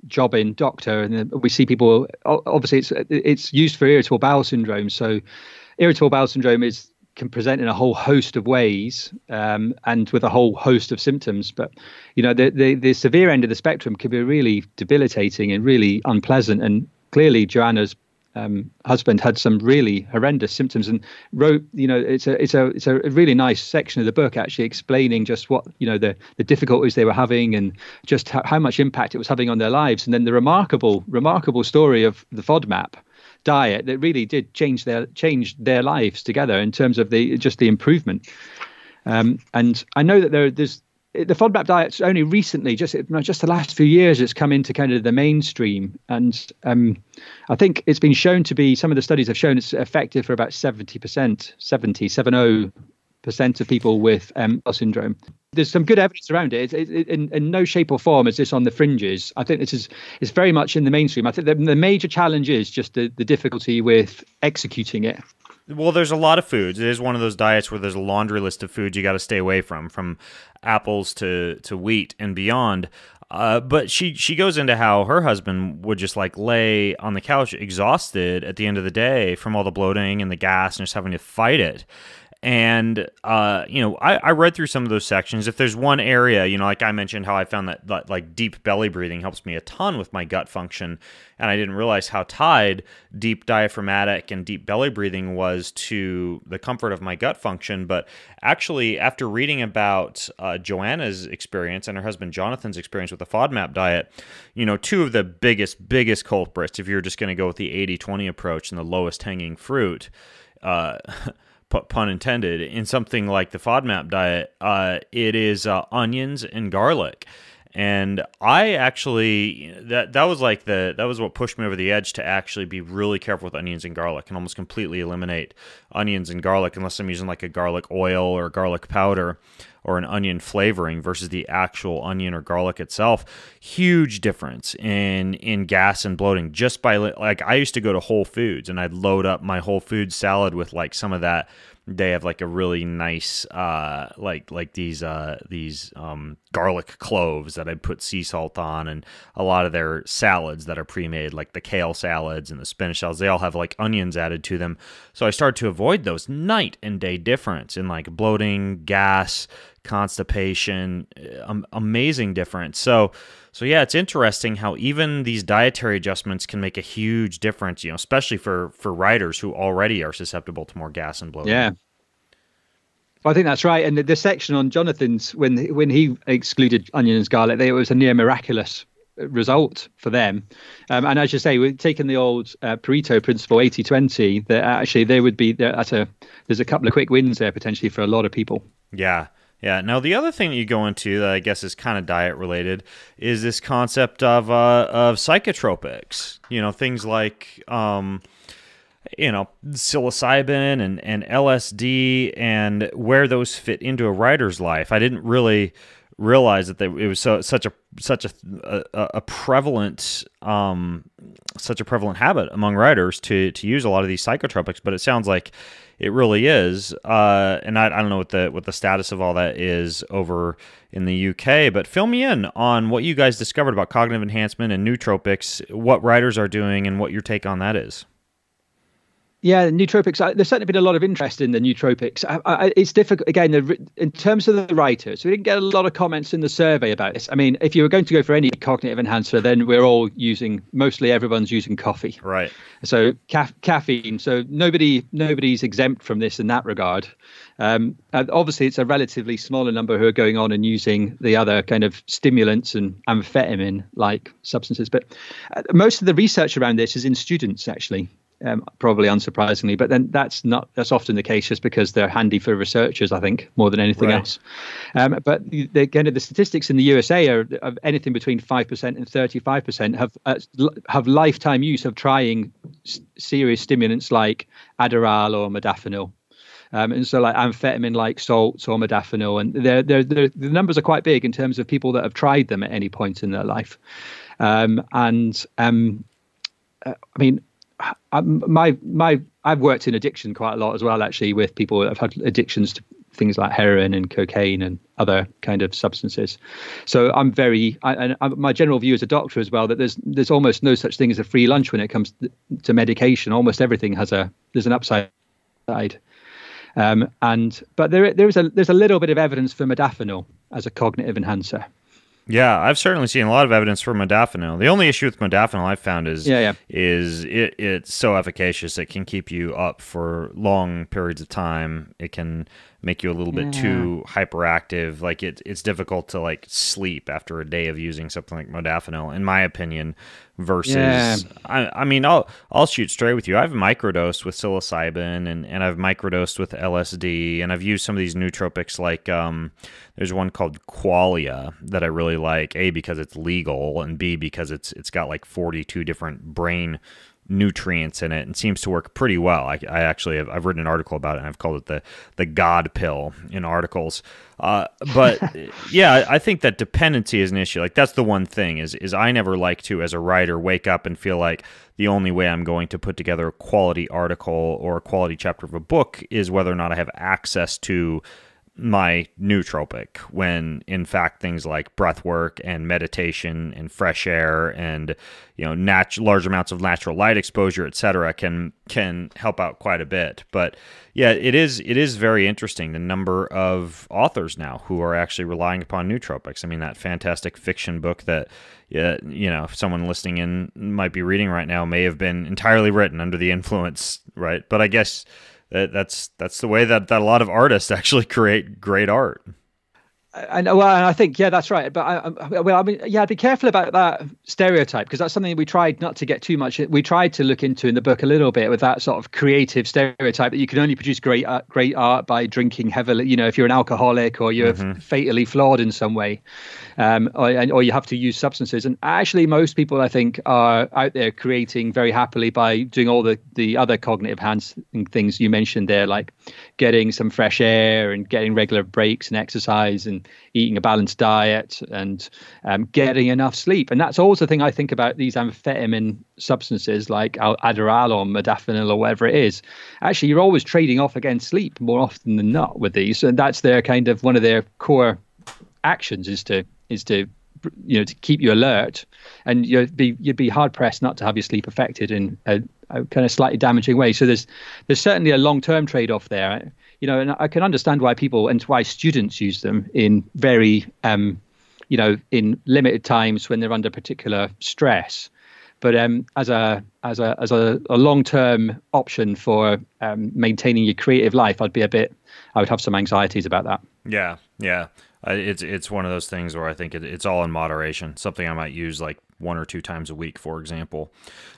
jobbing doctor. And we see people, obviously it's used for irritable bowel syndrome. So irritable bowel syndrome can present in a whole host of ways and with a whole host of symptoms. But, the severe end of the spectrum can be really debilitating and really unpleasant. And clearly Joanna's husband had some really horrendous symptoms and wrote, it's a really nice section of the book actually explaining just what, the difficulties they were having and just how much impact it was having on their lives. And then the remarkable story of the FODMAP diet that really did change their lives together in terms of the improvement. And I know that there's the FODMAP diet's only recently, just the last few years, it's come into kind of the mainstream. And I think it's been shown to be, some of the studies have shown it's effective for about 70% of people with bowel syndrome. There's some good evidence around it. In no shape or form is this on the fringes. I think it's very much in the mainstream. I think the major challenge is just the difficulty with executing it. Well, there's a lot of foods. It is one of those diets where there's a laundry list of foods you got to stay away from apples to wheat and beyond. But she goes into how her husband would just lay on the couch exhausted at the end of the day from all the bloating and the gas and just having to fight it. And, I read through some of those sections. If there's one area, like I mentioned, how I found that deep belly breathing helps me a ton with my gut function. And I didn't realize how tied deep diaphragmatic and deep belly breathing was to the comfort of my gut function. But actually, after reading about Joanna's experience and her husband Jonathan's experience with the FODMAP diet, two of the biggest culprits, if you're just going to go with the 80-20 approach and the lowest hanging fruit, pun intended, in something like the FODMAP diet, it is onions and garlic. And I actually, that was what pushed me over the edge to actually be really careful with onions and garlic and almost completely eliminate onions and garlic unless I'm using like a garlic oil or garlic powder or an onion flavoring versus the actual onion or garlic itself. Huge difference in gas and bloating just by, I used to go to Whole Foods and I'd load up my Whole Foods salad with some of that. They have a really nice these garlic cloves that I put sea salt on, and a lot of their salads that are pre-made, like the kale salads and the spinach salads, they all have onions added to them. So I started to avoid those. Night and day difference in bloating, gas, constipation, amazing difference. So yeah, it's interesting how even these dietary adjustments can make a huge difference, especially for riders who already are susceptible to more gas and bloating. Yeah. Well, I think that's right. And the section on Jonathan's, when he excluded onion and garlic, it was a near miraculous result for them. And as you say, we've taken the old Pareto principle, 80-20, that actually they would be there there's a couple of quick wins there potentially for a lot of people. Yeah. Yeah. Now, the other thing that you go into that I guess is kind of diet related is this concept of psychotropics. Things like psilocybin and LSD and where those fit into a rider's life. I didn't really realize that it was such a prevalent habit among riders to use a lot of these psychotropics. But it sounds like it really is, and I don't know what the status of all that is over in the UK, but fill me in on what you guys discovered about cognitive enhancement and nootropics, what riders are doing, and what your take on that is. Yeah, nootropics. There's certainly been a lot of interest in the nootropics. It's difficult, again, in terms of the writers. We didn't get a lot of comments in the survey about this. I mean, if you were going to go for any cognitive enhancer, then mostly everyone's using coffee. Right. So caffeine. So nobody's exempt from this in that regard. And obviously, it's a relatively smaller number who are going on and using the other kind of stimulants and amphetamine-like substances. But most of the research around this is in students, actually. Probably unsurprisingly, but then that's often the case just because they're handy for researchers, I think, more than anything else. But the statistics in the USA are of anything between 5% and 35% have lifetime use of trying serious stimulants like Adderall or modafinil. And so like amphetamine like salts or modafinil, and the numbers are quite big in terms of people that have tried them at any point in their life. I mean, I've worked in addiction quite a lot as well, actually, with people that have had addictions to things like heroin and cocaine and other kind of substances. So my general view as a doctor as well, that there's almost no such thing as a free lunch when it comes to medication. Almost everything there's an upside. But there's a little bit of evidence for modafinil as a cognitive enhancer. Yeah, I've certainly seen a lot of evidence for modafinil. The only issue with modafinil I've found is it's so efficacious it can keep you up for long periods of time. It can make you a little bit too hyperactive. Like it's difficult to like sleep after a day of using something like modafinil, in my opinion. Versus, I mean, I'll shoot straight with you. I've microdosed with psilocybin and I've microdosed with LSD, and I've used some of these nootropics like there's one called Qualia that I really like. A, because it's legal, and B, because it's got like 42 different brain nutrients in it and seems to work pretty well. I've written an article about it, and I've called it the God pill in articles. But yeah, I think that dependency is an issue. Like that's the one thing is I never like to, as a writer, wake up and feel like the only way I'm going to put together a quality article or a quality chapter of a book is whether or not I have access to my nootropic, when in fact things like breath work and meditation and fresh air and large amounts of natural light exposure, etc., can help out quite a bit. But yeah, it is very interesting the number of authors now who are actually relying upon nootropics. I mean, that fantastic fiction book that if someone listening in might be reading right now may have been entirely written under the influence, right? But I guess that's the way that a lot of artists actually create great art. And I think, that's right. But I'd be careful about that stereotype, because that's something we tried not to get too much. We tried to look into in the book a little bit with that sort of creative stereotype that you can only produce great art by drinking heavily. If you're an alcoholic or you're fatally flawed in some way, or you have to use substances. And actually, most people, I think, are out there creating very happily by doing all the other cognitive enhancing things you mentioned there, like getting some fresh air and getting regular breaks and exercise and eating a balanced diet and getting enough sleep. And that's also the thing I think about these amphetamine substances like Adderall or modafinil or whatever it is. Actually, you're always trading off against sleep more often than not with these. And that's their kind of one of their core actions is to keep you alert, and you'd be hard pressed not to have your sleep affected in a kind of slightly damaging way. So there's certainly a long-term trade-off there. And I can understand why people and why students use them in very, in limited times when they're under particular stress. But as a long-term option for maintaining your creative life, I would have some anxieties about that. Yeah. It's one of those things where I think it's all in moderation. Something I might use like 1 or 2 times a week, for example.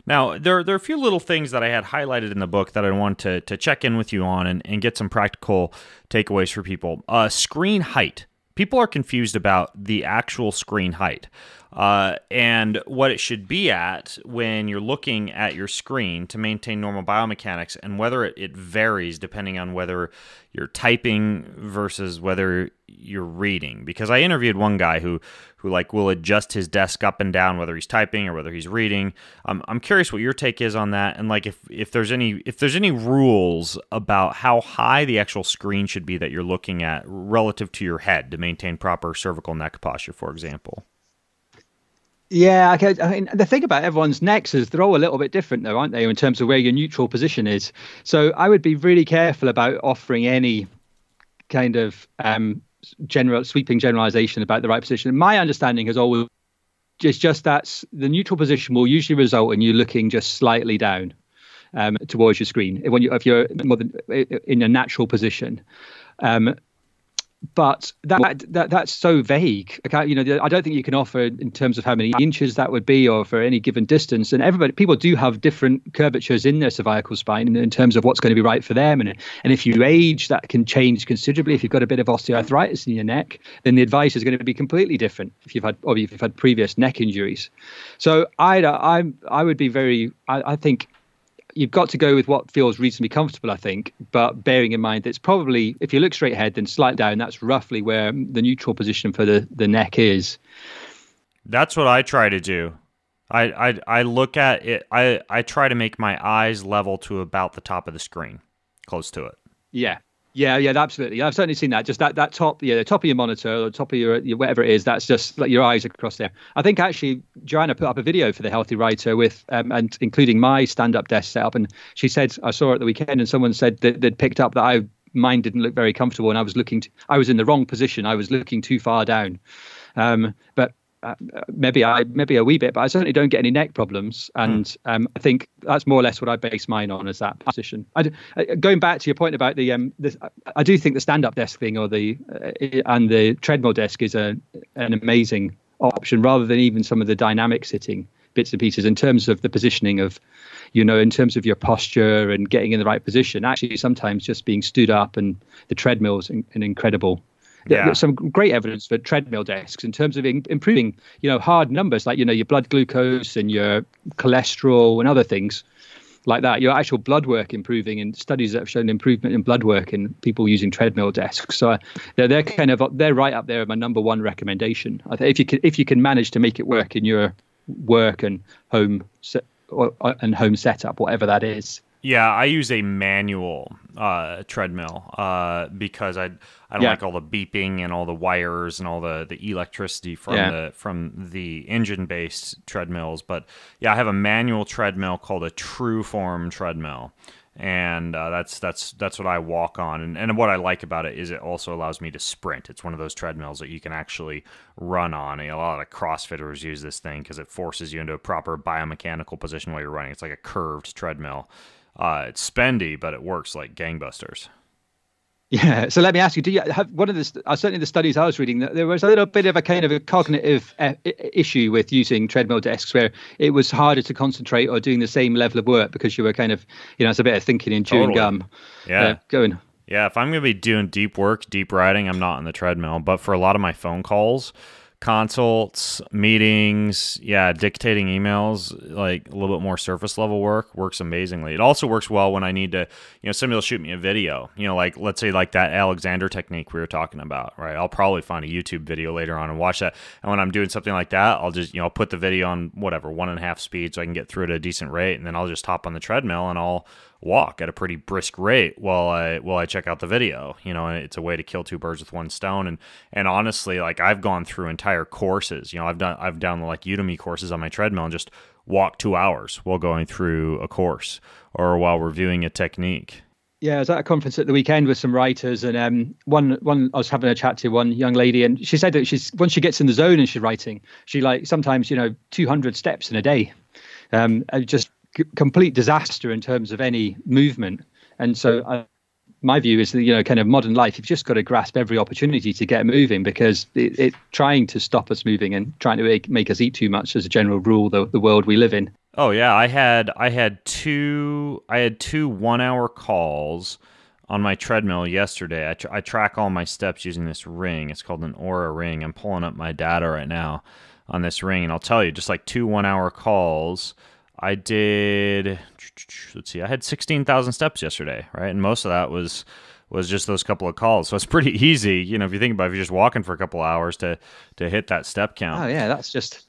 Now, there are a few little things that I had highlighted in the book that I want to check in with you on and get some practical takeaways for people. Screen height. People are confused about the actual screen height and what it should be at when you're looking at your screen to maintain normal biomechanics, and whether it varies depending on whether you're typing versus whether you're reading. Because I interviewed one guy who will adjust his desk up and down whether he's typing or whether he's reading. I'm curious what your take is on that, and like if there's any rules about how high the actual screen should be that you're looking at relative to your head to maintain proper cervical neck posture, for example. Yeah, okay. I mean, the thing about everyone's necks is they're all a little bit different, though, aren't they, in terms of where your neutral position is? So I would be really careful about offering any kind of general sweeping generalization about the right position. My understanding has always just that the neutral position will usually result in you looking just slightly down towards your screen if you're more than in a natural position. But that's so vague. I don't think you can offer in terms of how many inches that would be or for any given distance. And people do have different curvatures in their cervical spine in terms of what's going to be right for them. And if you age, that can change considerably. If you've got a bit of osteoarthritis in your neck, then the advice is going to be completely different if you've had previous neck injuries. So I would be I think you've got to go with what feels reasonably comfortable, I think, but bearing in mind that it's probably, if you look straight ahead, then slight down, that's roughly where the neutral position for the neck is. That's what I try to do. I look at it, I try to make my eyes level to about the top of the screen, close to it. Yeah, absolutely. I've certainly seen that. Just that top, the top of your monitor or the top of your whatever it is, that's just like your eyes across there. I think actually Joanna put up a video for the Healthy Writer with, and including my stand-up desk setup. And she said, I saw it at the weekend, and someone said that they'd picked up that mine didn't look very comfortable, and I was in the wrong position. I was looking too far down. But maybe a wee bit, but I certainly don't get any neck problems, and I think that's more or less what I base mine on, is that position. Going back to your point about I do think the stand-up desk thing and the treadmill desk is an amazing option, rather than even some of the dynamic sitting bits and pieces in terms of the positioning of, in terms of your posture and getting in the right position. Actually, sometimes just being stood up, and the treadmill is an incredible. Yeah. There's some great evidence for treadmill desks in terms of improving, hard numbers like, your blood glucose and your cholesterol and other things like that. Your actual blood work improving, and studies that have shown improvement in blood work in people using treadmill desks. So they're right up there with my number one recommendation. I think if you can manage to make it work in your work and home setup, whatever that is. Yeah, I use a manual treadmill because I don't like all the beeping and all the wires and all the electricity from the engine-based treadmills. But yeah, I have a manual treadmill called a True Form treadmill, and that's what I walk on. And what I like about it is it also allows me to sprint. It's one of those treadmills that you can actually run on. A lot of CrossFitters use this thing because it forces you into a proper biomechanical position while you're running. It's like a curved treadmill. It's spendy, but it works like gangbusters. Yeah. So let me ask you: do you have one of the certainly the studies I was reading, that there was a little bit of a kind of a cognitive issue with using treadmill desks, where it was harder to concentrate or doing the same level of work because you were kind of, it's a bit of thinking and chewing gum. Yeah. Going. Yeah. If I'm going to be doing deep work, deep writing, I'm not on the treadmill. But for a lot of my phone calls, consults, meetings, dictating emails, like a little bit more surface level work works amazingly. It also works well when I need to, somebody will shoot me a video, like let's say like that Alexander technique we were talking about, right? I'll probably find a YouTube video later on and watch that. And when I'm doing something like that, I'll just, I'll put the video on 1.5 speed so I can get through at a decent rate. And then I'll just hop on the treadmill and I'll walk at a pretty brisk rate while I check out the video. And it's a way to kill two birds with one stone. And honestly, like I've gone through entire courses. I've done like Udemy courses on my treadmill and just walk 2 hours while going through a course or while reviewing a technique. Yeah, I was at a conference at the weekend with some writers, and one I was having a chat to one young lady, and she said that once she gets in the zone and she's writing, she sometimes 200 steps in a day, just complete disaster in terms of any movement. And so my view is that, kind of modern life, you've just got to grasp every opportunity to get moving, because it trying to stop us moving and trying to make us eat too much as a general rule, the world we live in. Oh yeah, I had two 1 hour calls on my treadmill yesterday. I track all my steps using this ring. It's called an Aura ring. I'm pulling up my data right now on this ring, and I'll tell you, just like 2 1 hour calls, I did, I had 16,000 steps yesterday, right? And most of that was just those couple of calls. So it's pretty easy, if you think about it, if you're just walking for a couple of hours to hit that step count. Oh yeah, that's just,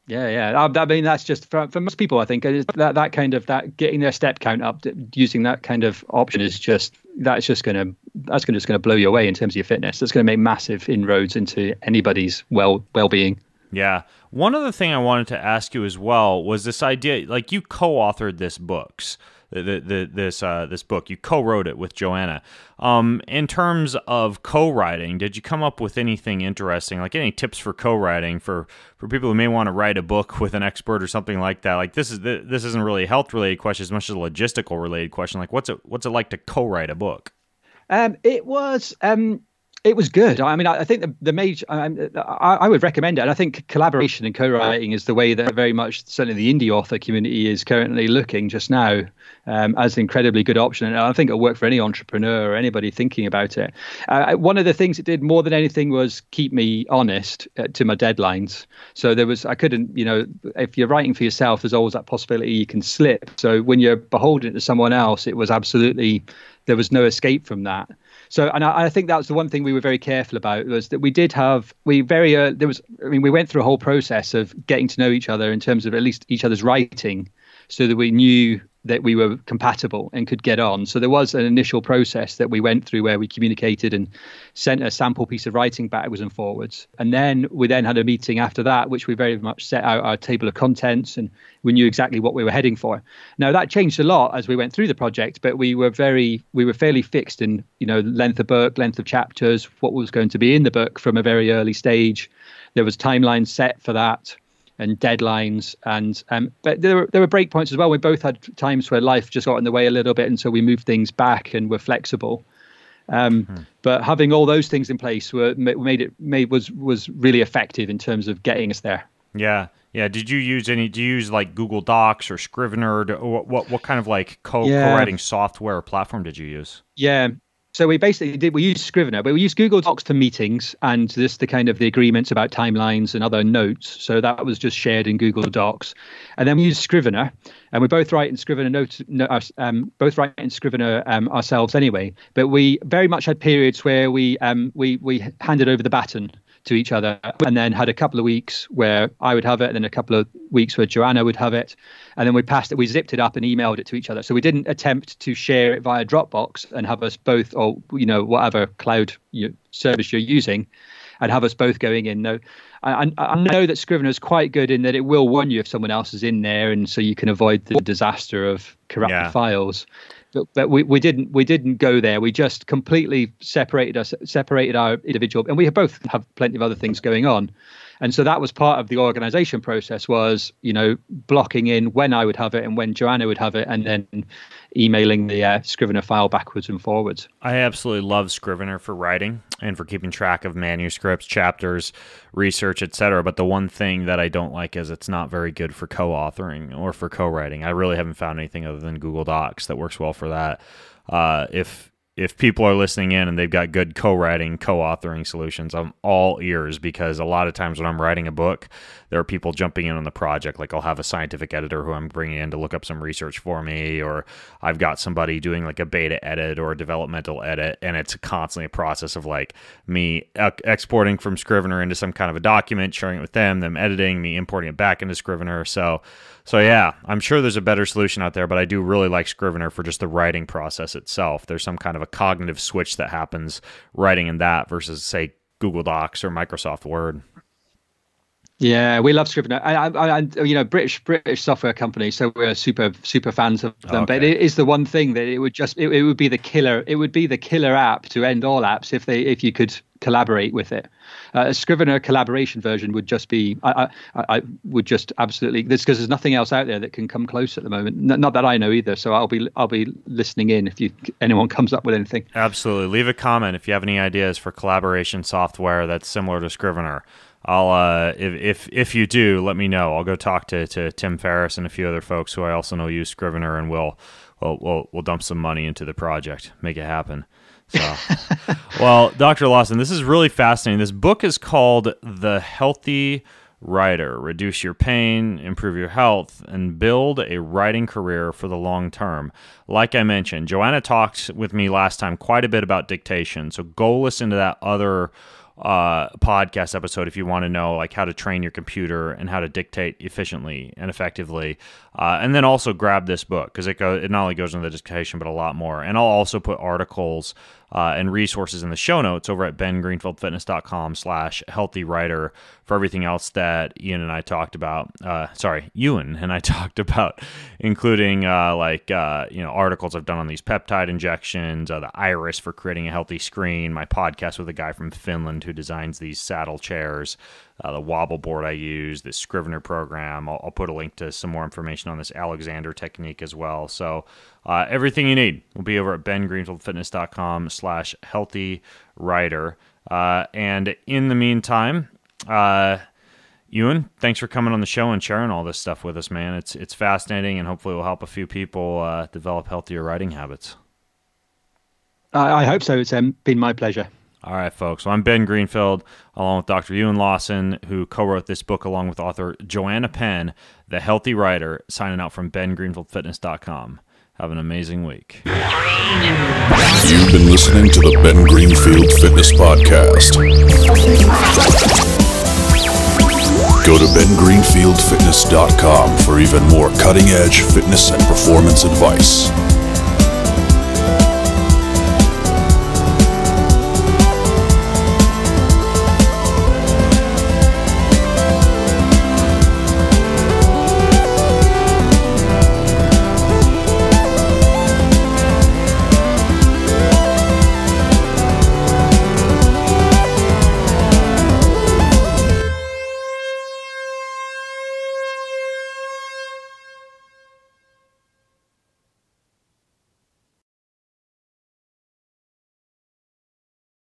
yeah. I mean, that's just for most people, I think, that kind of that getting their step count up using that kind of option is just going to blow you away in terms of your fitness. That's going to make massive inroads into anybody's well-being. Yeah. One other thing I wanted to ask you as well was this idea, like you co-authored this this book. You co-wrote it with Joanna. In terms of co-writing, did you come up with anything interesting, like any tips for co-writing for people who may want to write a book with an expert or something like that? Like this isn't really a health-related question as much as a logistical-related question. Like what's it like to co-write a book? It was good. I mean, I think the major, I would recommend it. And I think collaboration and co-writing is the way that very much, certainly the indie author community is currently looking just now as an incredibly good option. And I think it'll work for any entrepreneur or anybody thinking about it. One of the things it did more than anything was keep me honest to my deadlines. So I couldn't, if you're writing for yourself, there's always that possibility you can slip. So when you're beholden to someone else, it was absolutely, there was no escape from that. So, and I think that was the one thing we were very careful about, was that we went through a whole process of getting to know each other in terms of at least each other's writing, so that we knew that we were compatible and could get on. So there was an initial process that we went through where we communicated and sent a sample piece of writing backwards and forwards. And then we had a meeting after that, which we very much set out our table of contents, and we knew exactly what we were heading for. Now that changed a lot as we went through the project, but we were fairly fixed in, length of book, length of chapters, what was going to be in the book from a very early stage. There was timelines set for that, and deadlines, but there were breakpoints as well. We both had times where life just got in the way a little bit, and so we moved things back and were flexible. But having all those things in place was really effective in terms of getting us there. Yeah. Do you use like Google Docs or Scrivener? What kind of like co-writing software or platform did you use? Yeah. So we used Scrivener, but we used Google Docs for meetings and just the kind of the agreements about timelines and other notes. So that was just shared in Google Docs. And then we used Scrivener, and we both write in Scrivener ourselves anyway. But we very much had periods where we handed over the baton to each other, and then had a couple of weeks where I would have it, and then a couple of weeks where Joanna would have it, and then we zipped it up and emailed it to each other. So we didn't attempt to share it via Dropbox and have us both, or whatever cloud service you're using, and have us both going in. No, I know that Scrivener is quite good in that it will warn you if someone else is in there, and so you can avoid the disaster of corrupted files. But we didn't go there. We just completely separated our individual, and we both have plenty of other things going on. And so that was part of the organization process, was, blocking in when I would have it and when Joanna would have it, and then emailing the Scrivener file backwards and forwards. I absolutely love Scrivener for writing and for keeping track of manuscripts, chapters, research, etc. But the one thing that I don't like is it's not very good for co-authoring or for co-writing. I really haven't found anything other than Google Docs that works well for that. If people are listening in and they've got good co-writing, co-authoring solutions, I'm all ears, because a lot of times when I'm writing a book, there are people jumping in on the project. Like I'll have a scientific editor who I'm bringing in to look up some research for me, or I've got somebody doing like a beta edit or a developmental edit, and it's constantly a process of like me exporting from Scrivener into some kind of a document, sharing it with them editing, me importing it back into Scrivener. So yeah, I'm sure there's a better solution out there, but I do really like Scrivener for just the writing process itself. There's some kind of a cognitive switch that happens writing in that versus, say, Google Docs or Microsoft Word. Yeah, we love Scrivener. I British software company, so we're super fans of them. Okay. But it is the one thing that it would be the killer. It would be the killer app to end all apps if you could collaborate with it. A Scrivener collaboration version would just be. I would just absolutely, this, because there's nothing else out there that can come close at the moment. Not that I know either. So I'll be listening in if anyone comes up with anything. Absolutely, leave a comment if you have any ideas for collaboration software that's similar to Scrivener. I'll if you do, let me know. I'll go talk to Tim Ferriss and a few other folks who I also know use Scrivener, and we'll dump some money into the project, make it happen. So, well, Dr. Lawson, this is really fascinating. This book is called The Healthy Writer: Reduce Your Pain, Improve Your Health, and Build a Writing Career for the Long Term. Like I mentioned, Joanna talked with me last time quite a bit about dictation, so go listen to that other podcast episode if you want to know like how to train your computer and how to dictate efficiently and effectively, and then also grab this book, because it not only goes into the dictation but a lot more. And I'll also put articles and resources in the show notes over at bengreenfieldfitness.com/healthywriter for everything else that Ewan and I talked about, including articles I've done on these peptide injections, the iris for creating a healthy screen, my podcast with a guy from Finland who designs these saddle chairs, the wobble board I use, the Scrivener program. I'll put a link to some more information on this Alexander technique as well. So everything you need will be over at bengreenfieldfitness.com/healthywriter. And in the meantime, Ewan, thanks for coming on the show and sharing all this stuff with us, man. It's fascinating, and hopefully will help a few people develop healthier riding habits. I hope so. It's been my pleasure. All right, folks. Well, I'm Ben Greenfield, along with Dr. Ewan Lawson, who co-wrote this book along with author Joanna Penn, The Healthy Rider, signing out from bengreenfieldfitness.com. Have an amazing week. You've been listening to the Ben Greenfield Fitness Podcast. Go to bengreenfieldfitness.com for even more cutting-edge fitness and performance advice.